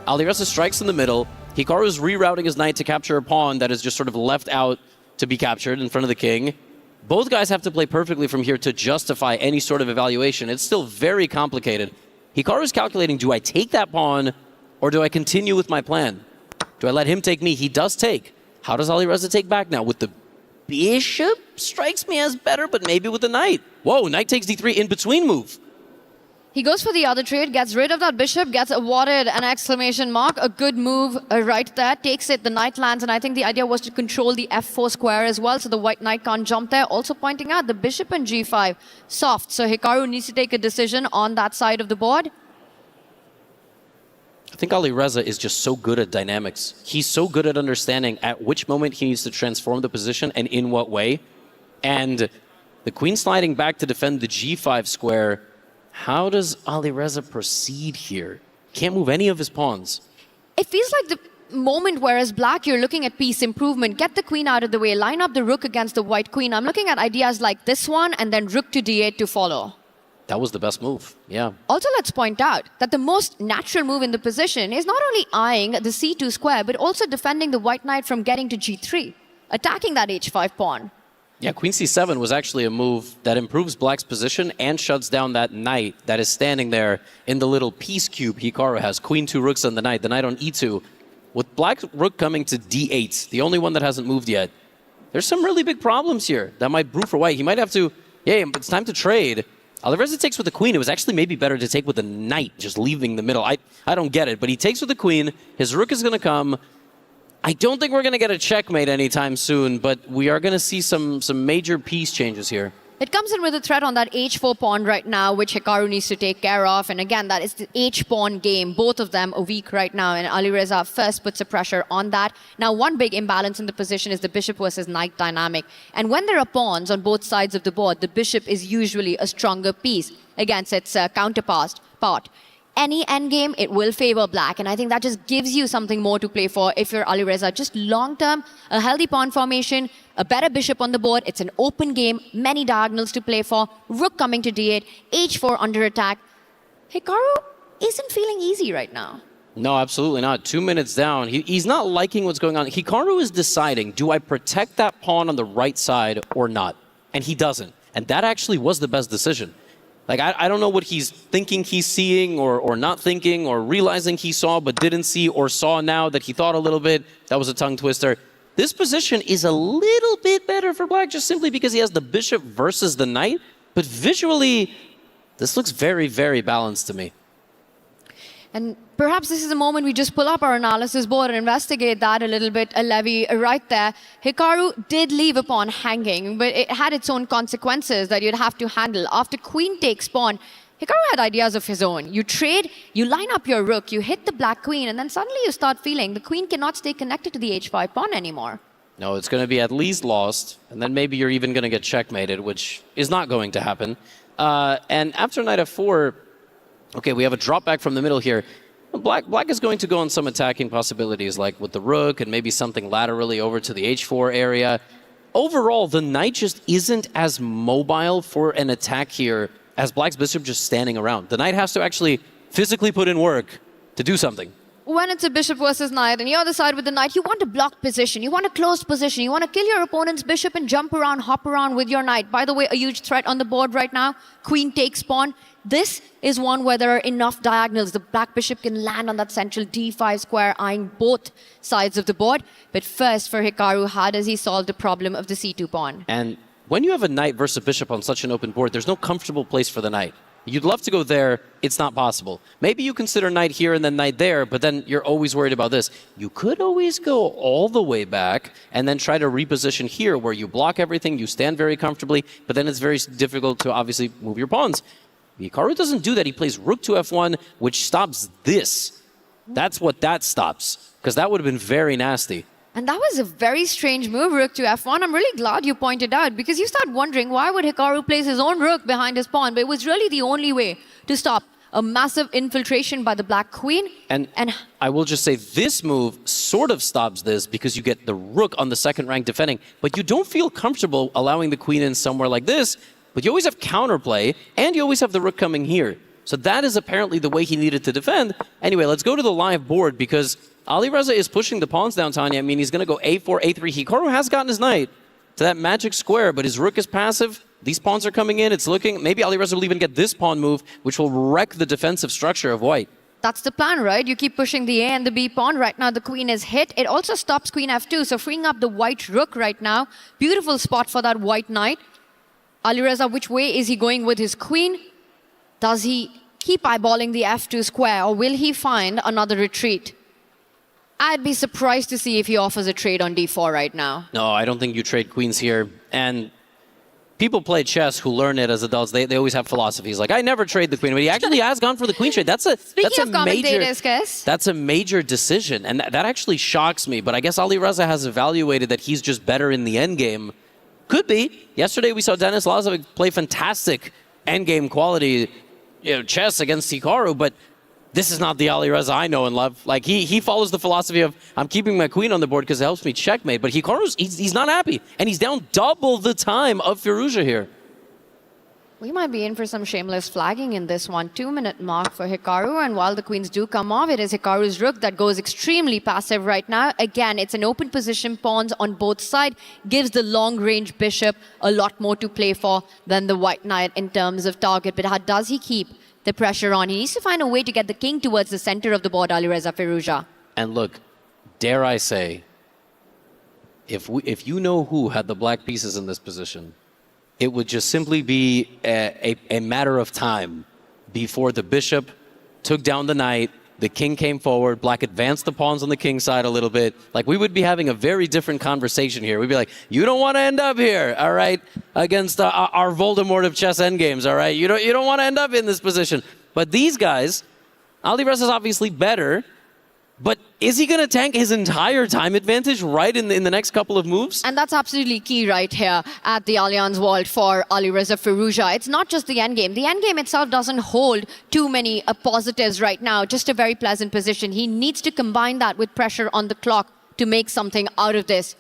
Speaker 17: Alireza strikes in the middle. Hikaru is rerouting his knight to capture a pawn that is just sort of left out to be captured in front of the king. Both guys have to play perfectly from here to justify any sort of evaluation. It's still very complicated. Hikaru is calculating, do I take that pawn or do I continue with my plan? Do I let him take me? He does take. How does Alireza take back now? With the bishop? Strikes me as better, but maybe with the knight. Whoa, knight takes d3 in between move.
Speaker 5: He goes for the other trade, gets rid of that bishop, gets awarded an exclamation mark. A good move right there. Takes it, the knight lands, and I think the idea was to control the f4 square as well, so the white knight can't jump there. Also pointing out the bishop and g5, soft. So Hikaru needs to take a decision on that side of the board.
Speaker 17: I think Alireza is just so good at dynamics. He's so good at understanding at which moment he needs to transform the position and in what way. And the queen sliding back to defend the g5 square. How does Alireza proceed here? Can't move any of his pawns.
Speaker 5: It feels like the moment where as black you're looking at piece improvement, get the queen out of the way, line up the rook against the white queen. I'm looking at ideas like this one and then rook to d8 to follow.
Speaker 17: That was the best move, yeah.
Speaker 5: Also, let's point out that the most natural move in the position is not only eyeing the c2 square, but also defending the white knight from getting to g3, attacking that h5 pawn.
Speaker 17: Yeah, queen c7 was actually a move that improves black's position and shuts down that knight that is standing there in the little piece cube Hikaru has. Queen 2 rooks on the knight on e2. With black's rook coming to d8, the only one that hasn't moved yet, there's some really big problems here that might brew for white. He might have to, yeah, it's time to trade. Alireza takes with the queen. It was actually maybe better to take with the knight, just leaving the middle. I don't get it, but he takes with the queen. His rook is going to come. I don't think we're going to get a checkmate anytime soon, but we are going to see some major piece changes here.
Speaker 5: It comes in with a threat on that h4 pawn right now, which Hikaru needs to take care of. And again, that is the h-pawn game. Both of them are weak right now, and Alireza first puts a pressure on that. Now, one big imbalance in the position is the bishop versus knight dynamic. And when there are pawns on both sides of the board, the bishop is usually a stronger piece against its counterpart. Any endgame, it will favor black. And I think that just gives you something more to play for if you're Alireza. Just long-term, a healthy pawn formation, a better bishop on the board. It's an open game, many diagonals to play for. Rook coming to d8, h4 under attack. Hikaru isn't feeling easy right now.
Speaker 17: No, absolutely not. 2 minutes down. He's not liking what's going on. Hikaru is deciding, do I protect that pawn on the right side or not? And he doesn't. And that actually was the best decision. Like, I don't know what he's thinking he's seeing or not thinking or realizing he saw but didn't see or saw now that he thought a little bit. That was a tongue twister. This position is a little bit better for black just simply because he has the bishop versus the knight. But visually, this looks very, very balanced to me.
Speaker 5: And perhaps this is a moment we just pull up our analysis board and investigate that a little bit, Levi, right there. Hikaru did leave a pawn hanging, but it had its own consequences that you'd have to handle. After queen takes pawn, Hikaru had ideas of his own. You trade, you line up your rook, you hit the black queen, and then suddenly you start feeling the queen cannot stay connected to the h5 pawn anymore.
Speaker 17: No, it's going to be at least lost, and then maybe you're even going to get checkmated, which is not going to happen. And after knight f4, okay, we have a drop back from the middle here. Black is going to go on some attacking possibilities, like with the rook and maybe something laterally over to the h4 area. Overall, the knight just isn't as mobile for an attack here as black's bishop just standing around. The knight has to actually physically put in work to do something.
Speaker 5: When it's a bishop versus knight and you're the side with the knight, you want a blocked position, you want a closed position, you want to kill your opponent's bishop and jump around, hop around with your knight. By the way, a huge threat on the board right now. Queen takes pawn. This is one where there are enough diagonals. The black bishop can land on that central d5 square, eyeing both sides of the board. But first, for Hikaru, how does he solve the problem of the c2 pawn?
Speaker 17: And when you have a knight versus a bishop on such an open board, there's no comfortable place for the knight. You'd love to go there, it's not possible. Maybe you consider knight here and then knight there, but then you're always worried about this. You could always go all the way back and then try to reposition here where you block everything, you stand very comfortably, but then it's very difficult to obviously move your pawns. Hikaru doesn't do that. He plays rook to f1, which stops this. That's what that stops, because that would have been very nasty.
Speaker 5: And that was a very strange move, rook to f1. I'm really glad you pointed out, because you start wondering why would Hikaru place his own rook behind his pawn, but it was really the only way to stop a massive infiltration by the black queen.
Speaker 17: And I will just say this move sort of stops this because you get the rook on the second rank defending, but you don't feel comfortable allowing the queen in somewhere like this, but you always have counterplay, and you always have the rook coming here. So that is apparently the way he needed to defend. Anyway, let's go to the live board because Alireza is pushing the pawns down, Tanya. I mean, he's going to go a4, a3. Hikaru has gotten his knight to that magic square, but his rook is passive. These pawns are coming in. It's looking... Maybe Alireza will even get this pawn move, which will wreck the defensive structure of white.
Speaker 5: That's the plan, right? You keep pushing the A and the B pawn. Right now, the queen is hit. It also stops queen f2, so freeing up the white rook right now. Beautiful spot for that white knight. Alireza, which way is he going with his queen? Does he keep eyeballing the F2 square, or will he find another retreat? I'd be surprised to see if he offers a trade on D4 right now.
Speaker 17: No, I don't think you trade queens here. And people play chess who learn it as adults. They always have philosophies like, I never trade the queen. But he actually has gone for the queen trade. That's a major decision. And that actually shocks me. But I guess Alireza has evaluated that he's just better in the endgame. Could be. Yesterday we saw Denis Lazovic play fantastic endgame quality chess against Hikaru, but this is not the Alireza I know and love. Like, he follows the philosophy of, I'm keeping my queen on the board because it helps me checkmate. But Hikaru's, he's not happy. And he's down double the time of Firouzja here.
Speaker 5: We might be in for some shameless flagging in this one. 2-minute mark for Hikaru. And while the queens do come off, it is Hikaru's rook that goes extremely passive right now. Again, it's an open position. Pawns on both sides. Gives the long-range bishop a lot more to play for than the white knight in terms of target. But how does he keep the pressure on? He needs to find a way to get the king towards the center of the board, Alireza Firouzja.
Speaker 17: And look, dare I say, if you know who had the black pieces in this position, it would just simply be a matter of time before the bishop took down the knight, the king came forward, black advanced the pawns on the king's side a little bit. Like, we would be having a very different conversation here. We'd be like, you don't want to end up here, all right, against our Voldemort of chess endgames, all right? You don't want to end up in this position. But these guys, Alireza is obviously better, but is he going to tank his entire time advantage right in the next couple of moves?
Speaker 5: And that's absolutely key right here at the Allianz Vault for Alireza Firouzja. It's not just the endgame. The endgame itself doesn't hold too many positives right now, just a very pleasant position. He needs to combine that with pressure on the clock to make something out of this.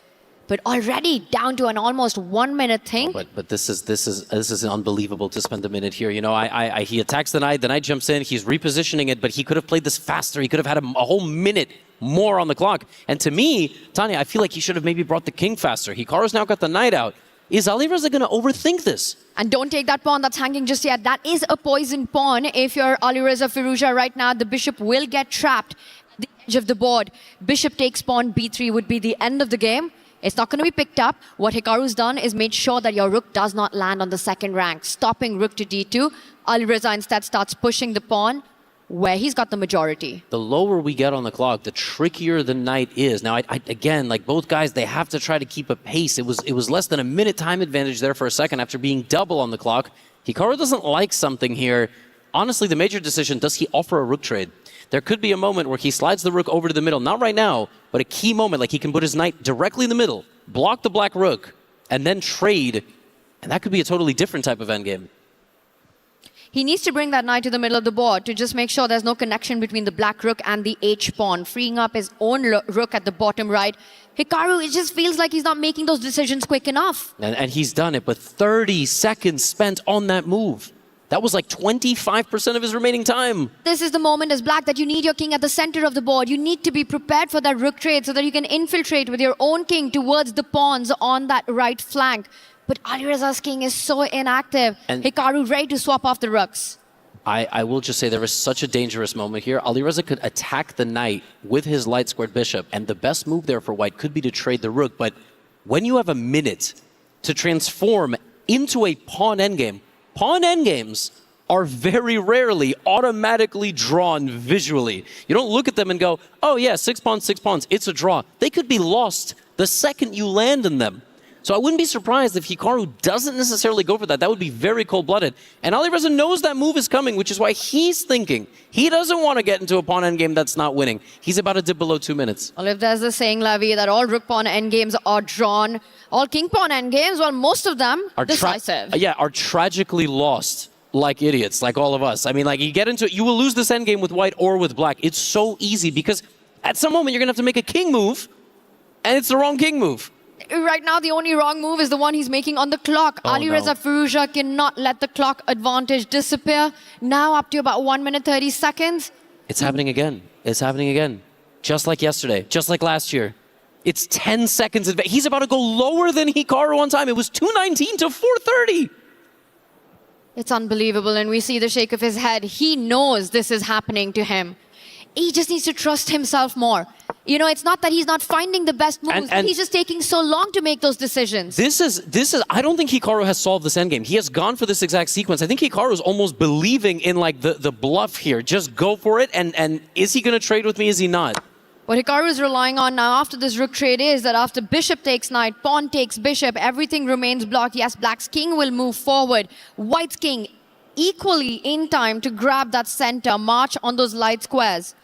Speaker 5: But already down to an almost 1 minute thing.
Speaker 17: But this is unbelievable to spend a minute here. You know, he attacks the knight jumps in, he's repositioning it, but he could have played this faster. He could have had a whole minute more on the clock. And to me, Tanya, I feel like he should have maybe brought the king faster. Hikaru's now got the knight out. Is Alireza going to overthink this?
Speaker 5: And don't take that pawn that's hanging just yet. That is a poisoned pawn. If you're Alireza Firouzja right now, the bishop will get trapped at the edge of the board. Bishop takes pawn b3 would be the end of the game. It's not going to be picked up. What Hikaru's done is made sure that your rook does not land on the second rank, stopping rook to d2. Alireza instead starts pushing the pawn where he's got the majority.
Speaker 17: The lower we get on the clock, the trickier the knight is. Now, again, like both guys, they have to try to keep a pace. It was less than a minute time advantage there for a second after being double on the clock. Hikaru doesn't like something here. Honestly, the major decision, does he offer a rook trade? There could be a moment where he slides the rook over to the middle. Not right now, but a key moment, like he can put his knight directly in the middle, block the black rook, and then trade. And that could be a totally different type of endgame.
Speaker 5: He needs to bring that knight to the middle of the board to just make sure there's no connection between the black rook and the h-pawn, freeing up his own rook at the bottom right. Hikaru, it just feels like he's not making those decisions quick enough.
Speaker 17: And he's done it, but 30 seconds spent on that move. That was like 25% of his remaining time.
Speaker 5: This is the moment as black that you need your king at the center of the board. You need to be prepared for that rook trade so that you can infiltrate with your own king towards the pawns on that right flank. But Alireza's king is so inactive. And Hikaru ready to swap off the rooks.
Speaker 17: I will just say there is such a dangerous moment here. Alireza could attack the knight with his light squared bishop, and the best move there for white could be to trade the rook. But when you have a minute to transform into a pawn endgames are very rarely automatically drawn visually. You don't look at them and go, oh yeah, 6 pawns, 6 pawns, it's a draw. They could be lost the second you land in them. So I wouldn't be surprised if Hikaru doesn't necessarily go for that. That would be very cold-blooded. And Alireza knows that move is coming, which is why he's thinking he doesn't want to get into a pawn endgame that's not winning. He's about to dip below 2 minutes.
Speaker 5: Well, if there's the saying, Lavi, that all rook pawn endgames are drawn, all king pawn endgames, well, most of them are decisive.
Speaker 17: Are tragically lost like idiots, like all of us. I mean, like, you get into it, you will lose this endgame with white or with black. It's so easy because at some moment you're going to have to make a king move, and it's the wrong king move.
Speaker 5: Right now, the only wrong move is the one he's making on the clock. Alireza Firouzja cannot let the clock advantage disappear. Now up to about 1 minute 30 seconds.
Speaker 17: It's happening again. It's happening again. Just like yesterday. Just like last year. It's 10 seconds. He's about to go lower than Hikaru on time. It was 2:19 to 4:30.
Speaker 5: It's unbelievable, and we see the shake of his head. He knows this is happening to him. He just needs to trust himself more. You know, it's not that he's not finding the best moves, but he's just taking so long to make those decisions.
Speaker 17: This is. I don't think Hikaru has solved this endgame. He has gone for this exact sequence. I think Hikaru is almost believing in like the bluff here. Just go for it. And is he going to trade with me? Is he not?
Speaker 5: What Hikaru is relying on now after this rook trade is that after bishop takes knight, pawn takes bishop, everything remains blocked. Yes, black's king will move forward. White's king equally in time to grab that center, march on those light squares.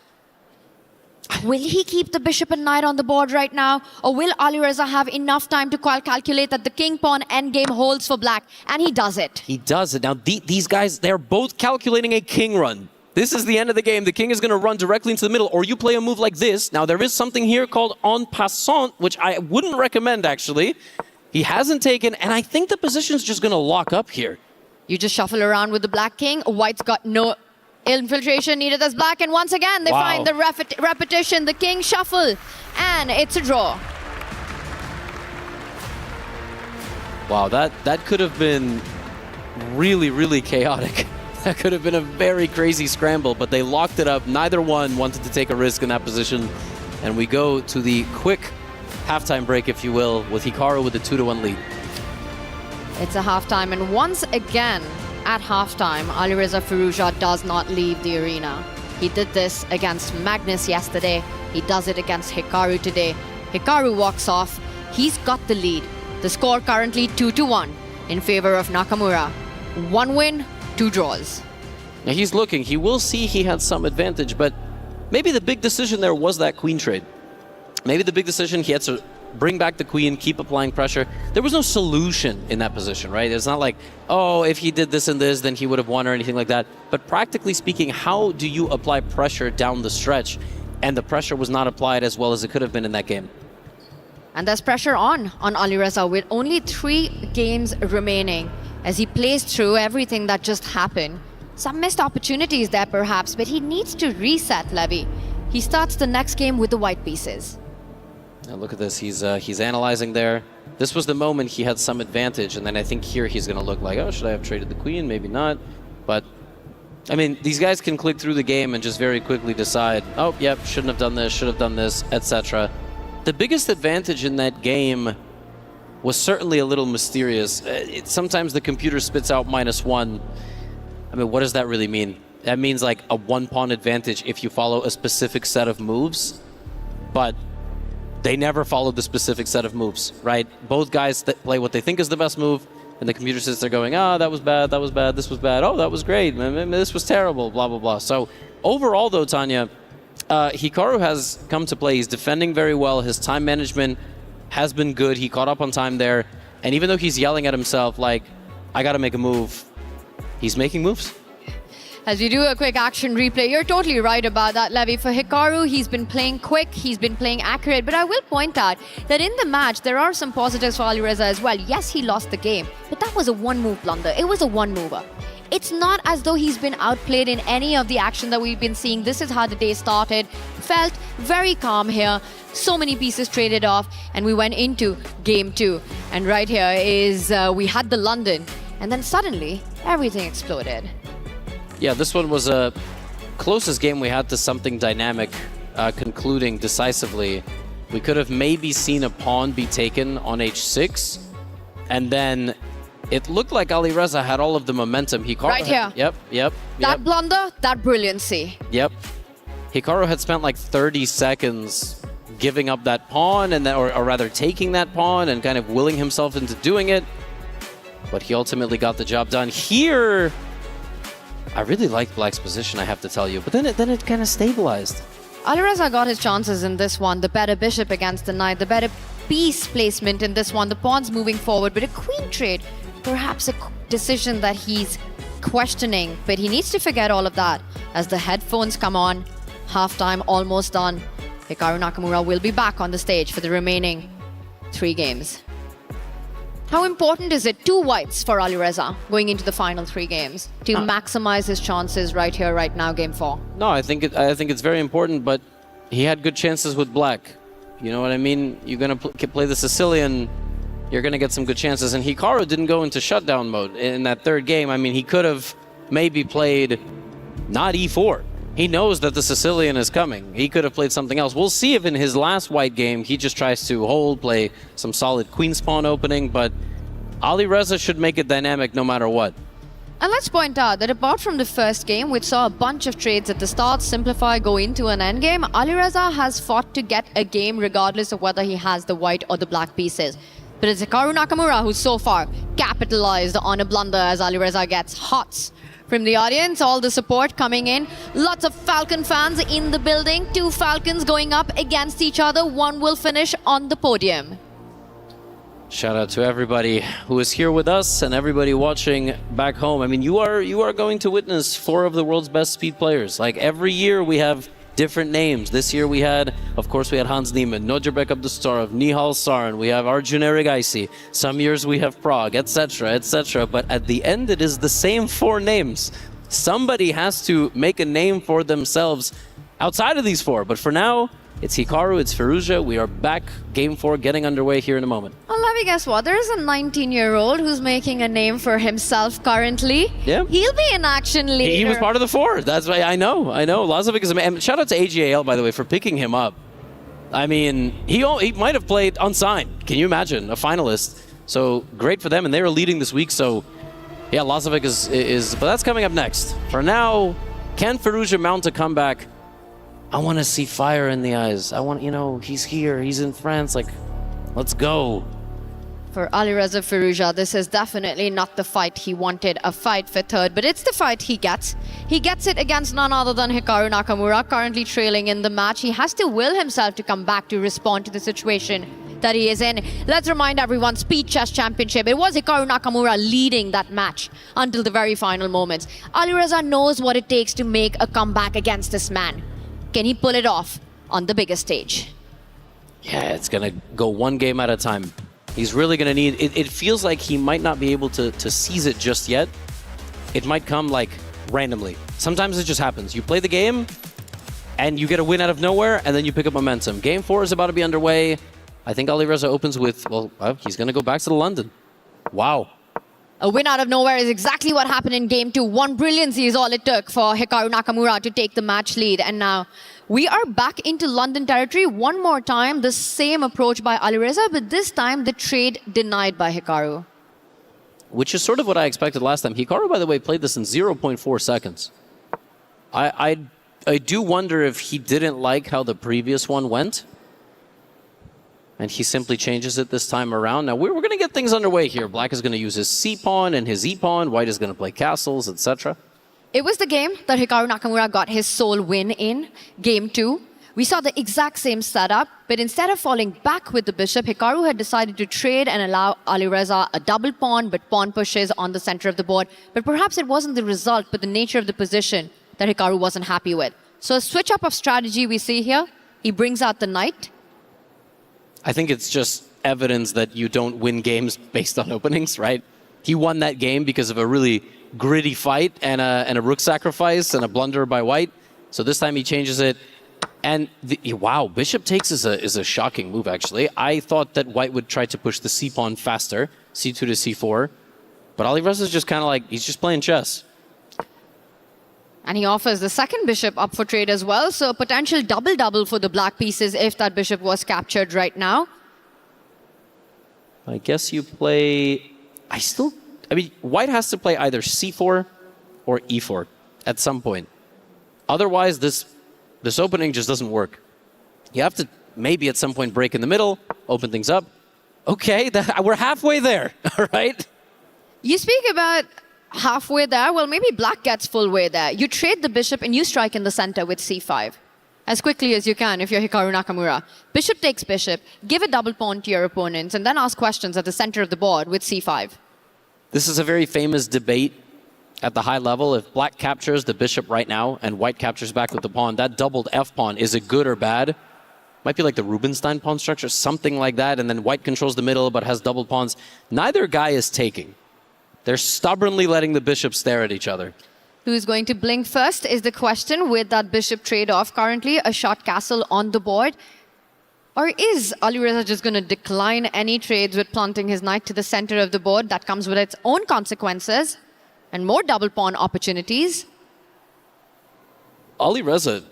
Speaker 5: Will he keep the bishop and knight on the board right now? Or will Alireza have enough time to calculate that the king-pawn endgame holds for black? And he does it.
Speaker 17: He does it. Now, these guys, they're both calculating a king run. This is the end of the game. The king is going to run directly into the middle, or you play a move like this. Now, there is something here called en passant, which I wouldn't recommend, actually. He hasn't taken, and I think the position's just going to lock up here.
Speaker 5: You just shuffle around with the black king. White's got no infiltration needed as black, and once again they find the repetition, the king shuffle, and it's a draw.
Speaker 17: Wow, that could have been really, really chaotic. That could have been a very crazy scramble, but they locked it up. Neither one wanted to take a risk in that position, and we go to the quick halftime break, if you will, with Hikaru with a 2-1 lead.
Speaker 5: It's a halftime, and once again at halftime, Alireza Firouzja does not leave the arena. He did this against Magnus yesterday. He does it against Hikaru today. Hikaru walks off. He's got the lead. The score currently 2-1 in favor of Nakamura. 1 win, 2 draws.
Speaker 17: Now he's looking. He will see he had some advantage, but maybe the big decision there was that queen trade. Maybe the big decision, he had to bring back the queen, keep applying pressure. There was no solution in that position, right? It's not like, oh, if he did this and this, then he would have won or anything like that. But practically speaking, how do you apply pressure down the stretch? And the pressure was not applied as well as it could have been in that game.
Speaker 5: And there's pressure on Alireza with only 3 games remaining as he plays through everything that just happened. Some missed opportunities there perhaps, but he needs to reset, Levy. He starts the next game with the white pieces.
Speaker 17: Now look at this, he's analyzing there. This was the moment he had some advantage, and then I think here he's going to look like, oh, should I have traded the queen? Maybe not. But, I mean, these guys can click through the game and just very quickly decide, oh, yep, shouldn't have done this, should have done this, etc. The biggest advantage in that game was certainly a little mysterious. Sometimes the computer spits out -1. I mean, what does that really mean? That means like a 1-pawn advantage if you follow a specific set of moves, but they never followed the specific set of moves, right? Both guys that play what they think is the best move, and the computer sits there going, oh, that was bad, this was bad, oh, that was great, this was terrible, blah, blah, blah. So overall, though, Tanya, Hikaru has come to play. He's defending very well. His time management has been good. He caught up on time there. And even though he's yelling at himself, like, I got to make a move, he's making moves.
Speaker 5: As we do a quick action replay, you're totally right about that, Levy. For Hikaru, he's been playing quick, he's been playing accurate, but I will point out that in the match, there are some positives for Alireza as well. Yes, he lost the game, but that was a 1-move blunder. It was a 1-mover. It's not as though he's been outplayed in any of the action that we've been seeing. This is how the day started. Felt very calm here. So many pieces traded off, and we went into game 2. And right here is, we had the London, and then suddenly, everything exploded.
Speaker 17: Yeah, this one was a closest game we had to something dynamic, concluding decisively. We could have maybe seen a pawn be taken on h6, and then it looked like Alireza had all of the momentum. Hikaru
Speaker 5: right here.
Speaker 17: Yep.
Speaker 5: That blunder, that brilliancy.
Speaker 17: Yep. Hikaru had spent like 30 seconds giving up that pawn, and then, or rather taking that pawn and kind of willing himself into doing it. But he ultimately got the job done. Here, I really liked Black's position, I have to tell you. But then it kind of stabilized.
Speaker 5: Alireza got his chances in this one. The better bishop against the knight, the better piece placement in this one. The pawn's moving forward, but a queen trade, perhaps a decision that he's questioning. But he needs to forget all of that as the headphones come on. Halftime almost done. Hikaru Nakamura will be back on the stage for the remaining 3 games. How important is it, 2 whites for Alireza going into the final 3 games to maximize his chances right here, right now, game 4?
Speaker 17: No, I think it's very important, but he had good chances with Black. You know what I mean? You're going to play the Sicilian, you're going to get some good chances. And Hikaru didn't go into shutdown mode in that 3rd game. I mean, he could have maybe played not e4. He knows that the Sicilian is coming. He could have played something else. We'll see if in his last white game he just tries to hold, play some solid queen spawn opening, but Ali Reza should make it dynamic no matter what.
Speaker 5: And let's point out that apart from the first game, which saw a bunch of trades at the start, simplify, go into an endgame, Alireza has fought to get a game regardless of whether he has the white or the black pieces. But it's Hikaru Nakamura who so far capitalized on a blunder as Alireza gets hots from the audience. All the support coming in. Lots of Falcon fans in the building. 2 Falcons going up against each other. One will finish on the podium.
Speaker 17: Shout out to everybody who is here with us and everybody watching back home. I mean, you are going to witness 4 of the world's best speed players. Like every year we have different names. This year we had, of course, we had Hans Niemann, Nodjabek Abdustarov, Nihal Sarin, we have Arjun Erigaisi. Some years we have Prague, etc., etc. But at the end it is the same 4 names. Somebody has to make a name for themselves outside of these 4. But for now, it's Hikaru, it's Firouzja. We are back, Game 4, getting underway here in a moment.
Speaker 5: Well, let me guess what. There is a 19-year-old who's making a name for himself currently.
Speaker 17: Yeah.
Speaker 5: He'll be an action leader.
Speaker 17: He was part of the 4. That's why I know. Lazovic is amazing. And shout out to AGAL, by the way, for picking him up. I mean, he might have played unsigned. Can you imagine? A finalist. So great for them. And they were leading this week. So yeah, Lazovic is but that's coming up next. For now, can Firouzja mount a comeback? I want to see fire in the eyes. I want, he's here. He's in France. Like, let's go.
Speaker 5: For Alireza Firouzja, this is definitely not the fight he wanted, a fight for third, but it's the fight he gets. He gets it against none other than Hikaru Nakamura, currently trailing in the match. He has to will himself to come back to respond to the situation that he is in. Let's remind everyone, Speed Chess Championship. It was Hikaru Nakamura leading that match until the very final moments. Alireza knows what it takes to make a comeback against this man. Can he pull it off on the biggest stage?
Speaker 17: Yeah, it's going to go one game at a time. He's really going to need... It feels like he might not be able to seize it just yet. It might come, like, randomly. Sometimes it just happens. You play the game, and you get a win out of nowhere, and then you pick up momentum. Game 4 is about to be underway. I think Alireza opens with... Well, he's going to go back to London. Wow.
Speaker 5: A win out of nowhere is exactly what happened in Game 2. One brilliancy is all it took for Hikaru Nakamura to take the match lead. And now we are back into London territory one more time. The same approach by Alireza, but this time the trade denied by Hikaru.
Speaker 17: Which is sort of what I expected last time. Hikaru, by the way, played this in 0.4 seconds. I do wonder if he didn't like how the previous one went. And he simply changes it this time around. Now, we're going to get things underway here. Black is going to use his C-pawn and his E-pawn. White is going to play castles, etc.
Speaker 5: It was the game that Hikaru Nakamura got his sole win in, Game 2. We saw the exact same setup, but instead of falling back with the bishop, Hikaru had decided to trade and allow Alireza a double pawn, but pawn pushes on the center of the board. But perhaps it wasn't the result, but the nature of the position that Hikaru wasn't happy with. So a switch up of strategy we see here. He brings out the knight.
Speaker 17: I think it's just evidence that you don't win games based on openings, right? He won that game because of a really gritty fight and a rook sacrifice and a blunder by white. So this time he changes it. And wow, bishop takes is a shocking move, actually. I thought that white would try to push the c-pawn faster, c2 to c4. But Alireza is just kind of like, he's just playing chess.
Speaker 5: And he offers the second bishop up for trade as well. So a potential double-double for the black pieces if that bishop was captured right now.
Speaker 17: I guess you play... I mean, white has to play either c4 or e4 at some point. Otherwise, this opening just doesn't work. You have to maybe at some point break in the middle, open things up. Okay, we're halfway there, all right?
Speaker 5: You speak about halfway there. Well, maybe black gets full way there. You trade the bishop and you strike in the center with c5 as quickly as you can if you're Hikaru Nakamura. Bishop takes bishop, give a double pawn to your opponents, and then ask questions at the center of the board with c5.
Speaker 17: This is a very famous debate at the high level. If black captures the bishop right now and white captures back with the pawn, that doubled f-pawn, is it good or bad? Might be like the Rubinstein pawn structure, something like that, and then white controls the middle but has doubled pawns. Neither guy is taking. They're stubbornly letting the bishops stare at each other.
Speaker 5: Who's going to blink first is the question with that bishop trade-off. Currently, a shot castle on the board. Or is Alireza just going to decline any trades with planting his knight to the center of the board? That comes with its own consequences and more double pawn opportunities.
Speaker 17: Alireza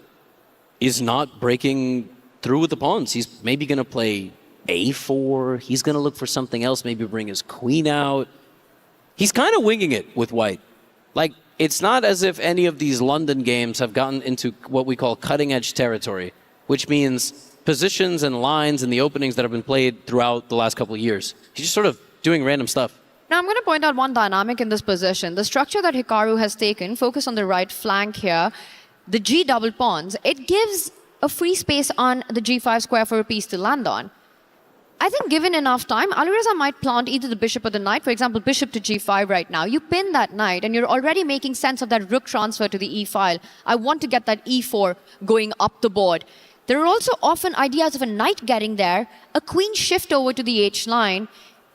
Speaker 17: is not breaking through with the pawns. He's maybe going to play a4. He's going to look for something else, maybe bring his queen out. He's kind of winging it with white. Like, it's not as if any of these London games have gotten into what we call cutting-edge territory, which means positions and lines and the openings that have been played throughout the last couple of years. He's just sort of doing random stuff.
Speaker 5: Now, I'm going to point out one dynamic in this position. The structure that Hikaru has taken, focus on the right flank here, the G double pawns, it gives a free space on the G5 square for a piece to land on. I think given enough time, Alireza might plant either the bishop or the knight. For example, bishop to G5 right now. You pin that knight, and you're already making sense of that rook transfer to the E file. I want to get that E4 going up the board. There are also often ideas of a knight getting there, a queen shift over to the H line,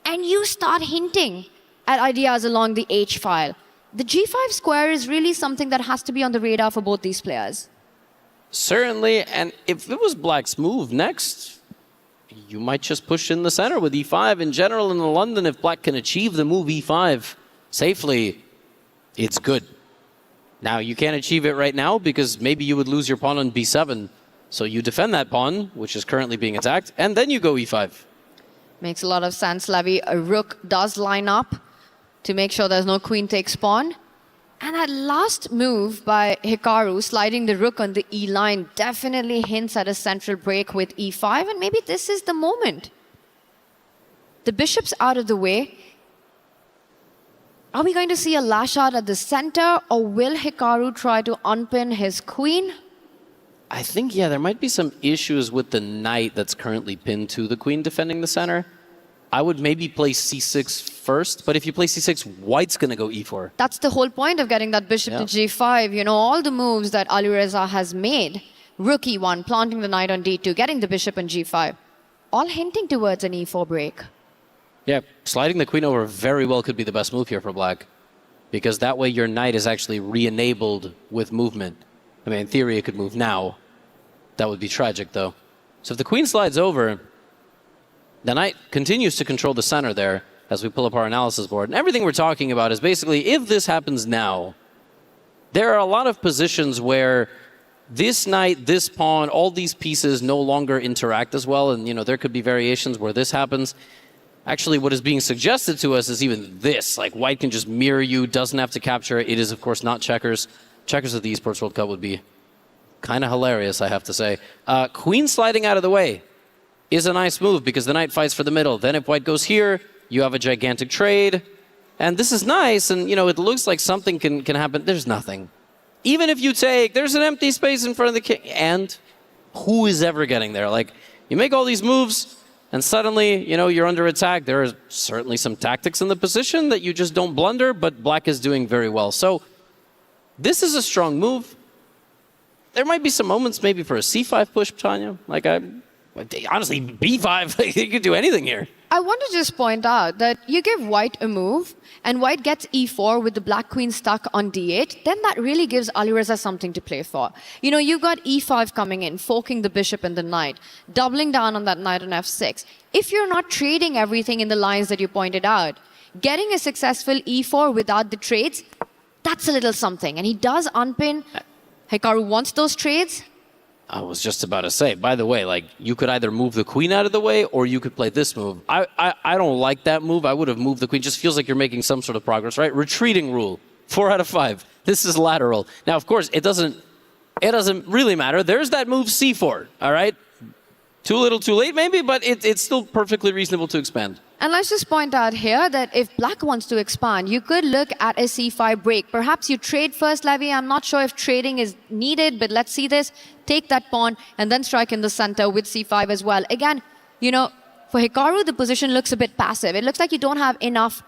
Speaker 5: and you start hinting at ideas along the H file. The G5 square is really something that has to be on the radar for both these players.
Speaker 17: Certainly, and if it was Black's move next, you might just push in the center with E5. In general, in London, if Black can achieve the move E5 safely, it's good. Now, you can't achieve it right now because maybe you would lose your pawn on B7. So you defend that pawn, which is currently being attacked, and then you go E5.
Speaker 5: Makes a lot of sense, Levy. A rook does line up to make sure there's no queen takes pawn. And that last move by Hikaru, sliding the rook on the E line, definitely hints at a central break with E5, and maybe this is the moment. The bishop's out of the way. Are we going to see a lash out at the center, or will Hikaru try to unpin his queen?
Speaker 17: I think, yeah, there might be some issues with the knight that's currently pinned to the queen defending the center. I would maybe play C6 first, but if you play C6, white's going to go E4.
Speaker 5: That's the whole point of getting that bishop to G5. You know, all the moves that Alireza has made, rook E1, planting the knight on D2, getting the bishop on G5, all hinting towards an E4 break.
Speaker 17: Yeah, sliding the queen over very well could be the best move here for Black, because that way your knight is actually re-enabled with movement. I mean, in theory, it could move now. That would be tragic, though. So if the queen slides over, the knight continues to control the center there as we pull up our analysis board. And everything we're talking about is basically, if this happens now, there are a lot of positions where this knight, this pawn, all these pieces no longer interact as well. And, you know, there could be variations where this happens. Actually, what is being suggested to us is even this. Like, white can just mirror you, doesn't have to capture it. It is, of course, not checkers. Checkers at the Esports World Cup would be kind of hilarious, I have to say. Queen sliding out of the way is a nice move because the knight fights for the middle. Then if white goes here, you have a gigantic trade. And this is nice, and, you know, it looks like something can happen. There's nothing. Even if you take, there's an empty space in front of the king. And who is ever getting there? Like, you make all these moves, and suddenly, you know, you're under attack. There are certainly some tactics in the position that you just don't blunder, but Black is doing very well. So this is a strong move. There might be some moments maybe for a C5 push, Tanya. Like, honestly, B5, you could do anything here.
Speaker 5: I want to just point out that you give white a move, and white gets E4 with the black queen stuck on D8, then that really gives Alireza something to play for. You know, you've got E5 coming in, forking the bishop and the knight, doubling down on that knight on F6. If you're not trading everything in the lines that you pointed out, getting a successful E4 without the trades, that's a little something. And he does unpin. Hikaru wants those trades.
Speaker 17: I was just about to say, by the way, like, you could either move the queen out of the way or you could play this move. I don't like that move. I would have moved the queen. Just feels like you're making some sort of progress, right? Retreating rule. 4 out of 5. This is lateral. Now, of course, it doesn't really matter. There's that move C4, all right? Too little, too late, maybe, but it's still perfectly reasonable to expand.
Speaker 5: And let's just point out here that if black wants to expand, you could look at a C5 break. Perhaps you trade first, Levy. I'm not sure if trading is needed, but let's see this. Take that pawn and then strike in the center with C5 as well. Again, you know, for Hikaru, the position looks a bit passive. It looks like you don't have enough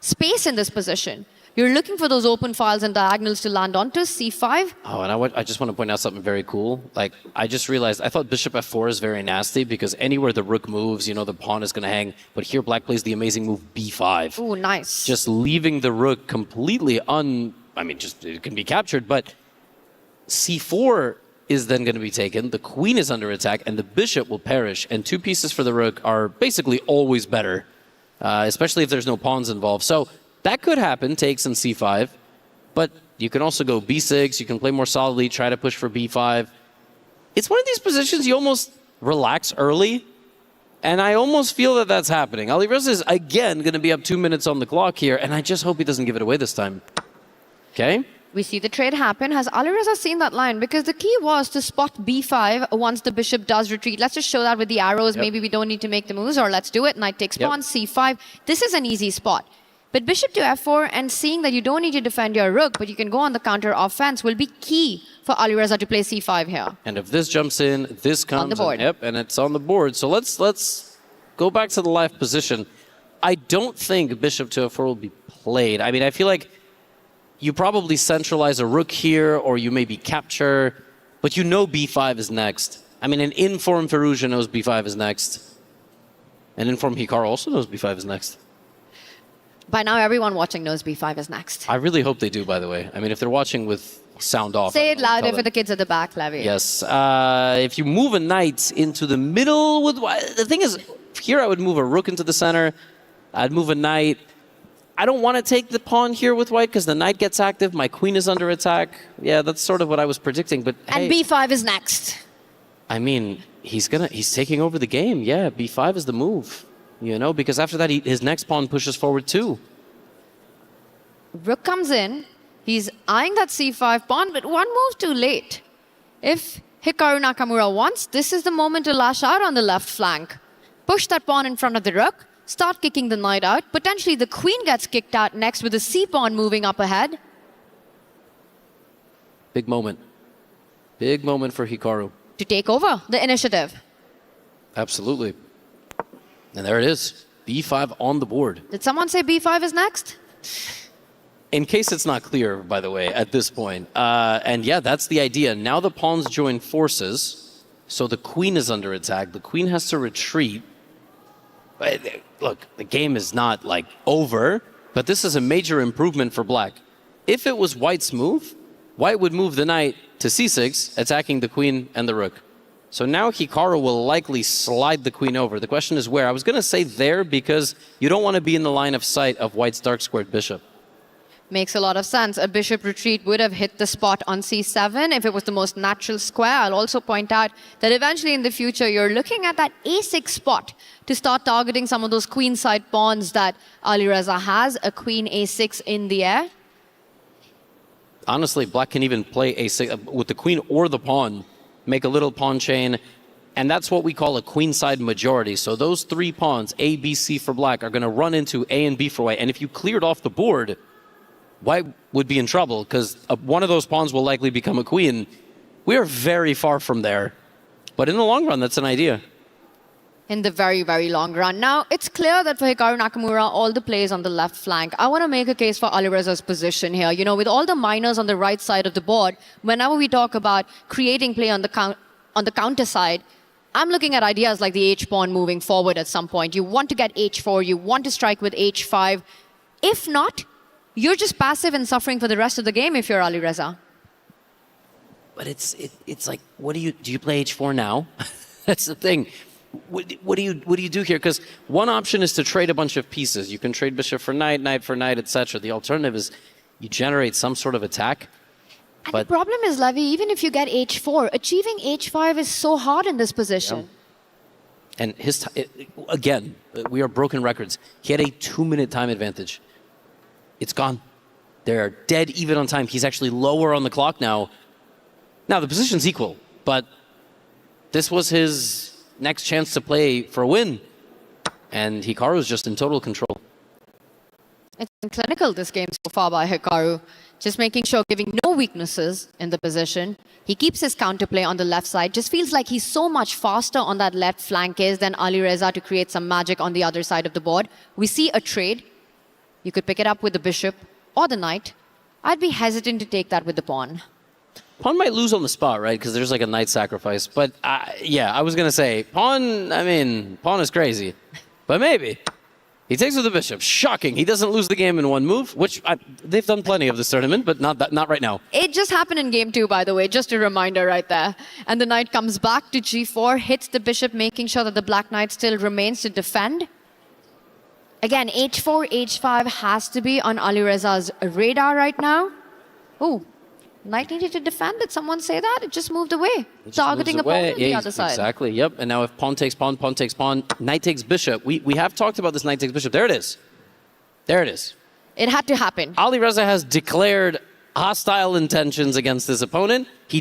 Speaker 5: space in this position. You're looking for those open files and diagonals to land onto. C5.
Speaker 17: Oh, and I just want to point out something very cool. Like, I just realized, I thought bishop F4 is very nasty because anywhere the rook moves, you know, the pawn is going to hang. But here, black plays the amazing move B5.
Speaker 5: Ooh, nice.
Speaker 17: Just leaving the rook completely just, it can be captured, but C4 is then going to be taken. The queen is under attack, and the bishop will perish. And 2 pieces for the rook are basically always better, especially if there's no pawns involved. So that could happen, takes in C5. But You can also go b6. You can play more solidly, try to push for b5. It's one of these positions you almost relax early. And I almost feel that that's happening. Alireza is, again, going to be up 2 minutes on the clock here. And I just hope he doesn't give it away this time. Okay?
Speaker 5: We see the trade happen. Has Alireza seen that line? Because the key was to spot b5 once the bishop does retreat. Let's just show that with the arrows. Maybe we don't need to make the moves, or let's do it. Knight takes pawn, c5. This is an easy spot. But bishop to f4 and seeing that you don't need to defend your rook, but you can go on the counter offense will be key for Alireza to play c5 here.
Speaker 17: And if this jumps in, this comes
Speaker 5: on the board.
Speaker 17: And it's on the board. So let's go back to the live position. I don't think bishop to f4 will be played. I mean, I feel like you probably centralize a rook here, or you maybe capture, but you know b5 is next. I mean, an informed Firouzja knows b5 is next. An informed Hikaru also knows b5 is next.
Speaker 5: By now, everyone watching knows b5 is next.
Speaker 17: I really hope they do, by the way. I mean, if they're watching with sound off.
Speaker 5: Say it louder for the kids at the back, Levy.
Speaker 17: Yes. If you move a knight into the middle with... The thing is, here I would move a rook into the center. I'd move a knight. I don't want to take the pawn here with white because the knight gets active. My queen is under attack. Yeah, that's sort of what I was predicting. But
Speaker 5: and
Speaker 17: hey,
Speaker 5: b5 is next.
Speaker 17: I mean, he's taking over the game. Yeah, b5 is the move. You know, because after that, his next pawn pushes forward too.
Speaker 5: Rook comes in. He's eyeing that c5 pawn, but one move too late. If Hikaru Nakamura wants, this is the moment to lash out on the left flank. Push that pawn in front of the rook. Start kicking the knight out. Potentially the queen gets kicked out next with the c-pawn moving up ahead.
Speaker 17: Big moment. Big moment for Hikaru.
Speaker 5: To take over the initiative.
Speaker 17: Absolutely. And there it is. b5 on the board.
Speaker 5: Did someone say b5 is next?
Speaker 17: In case it's not clear, by the way, at this point. And yeah, that's the idea. Now the pawns join forces. So the queen is under attack. The queen has to retreat. Look, the game is not like over, but this is a major improvement for black. If it was white's move, white would move the knight to c6, attacking the queen and the rook. So now Hikaru will likely slide the queen over. The question is where? I was going to say there because you don't want to be in the line of sight of white's dark squared bishop.
Speaker 5: Makes a lot of sense. A bishop retreat would have hit the spot on c7 if it was the most natural square. I'll also point out that eventually in the future, you're looking at that a6 spot to start targeting some of those queenside pawns that Alireza has. A queen a6 in the air.
Speaker 17: Honestly, black can even play a6 with the queen or the pawn, make a little pawn chain, and that's what we call a queenside majority. So those three pawns, A, B, C for black, are going to run into A and B for white. And if you cleared off the board, white would be in trouble because one of those pawns will likely become a queen. We are very far from there. But in the long run, that's an idea.
Speaker 5: In the very, very long run. Now, it's clear that for Hikaru Nakamura, all the plays on the left flank. I want to make a case for Alireza's position here. You know, with all the minors on the right side of the board, whenever we talk about creating play on the counter side, I'm looking at ideas like the h-pawn moving forward at some point. You want to get h4, you want to strike with h5. If not, you're just passive and suffering for the rest of the game if you're Alireza.
Speaker 17: But it's like, what do you play h4 now? That's the thing. What do you do here? Because one option is to trade a bunch of pieces. You can trade bishop for knight, knight for knight, etc. The alternative is you generate some sort of attack.
Speaker 5: And the problem is, Levy, even if you get h4, achieving h5 is so hard in this position.
Speaker 17: Yeah. And again, we are broken records. He had a 2-minute time advantage. It's gone. They're dead even on time. He's actually lower on the clock now. Now, the position's equal, but this was his next chance to play for a win. And Hikaru's just in total control.
Speaker 5: It's been clinical, this game so far by Hikaru. Just making sure, giving no weaknesses in the position. He keeps his counterplay on the left side. Just feels like he's so much faster on that left flank than Alireza to create some magic on the other side of the board. We see a trade. You could pick it up with the bishop or the knight. I'd be hesitant to take that with the pawn.
Speaker 17: Pawn might lose on the spot, right? Because there's like a knight sacrifice. But yeah, I was going to say, pawn is crazy. But maybe. He takes with the bishop. Shocking. He doesn't lose the game in one move, which they've done plenty of this tournament, but not right now.
Speaker 5: It just happened in game 2, by the way. Just a reminder right there. And the knight comes back to g4, hits the bishop, making sure that the black knight still remains to defend. Again, h4, h5 has to be on Alireza's radar right now. Oh, knight needed to defend. Did someone say that? It just moved away, targeting opponent on the other side.
Speaker 4: Exactly, yep. And now if pawn takes pawn, pawn takes pawn, knight takes bishop. We have talked about this knight takes bishop. There it is. There it is.
Speaker 5: It had to happen.
Speaker 4: Ali Reza has declared hostile intentions against his opponent. He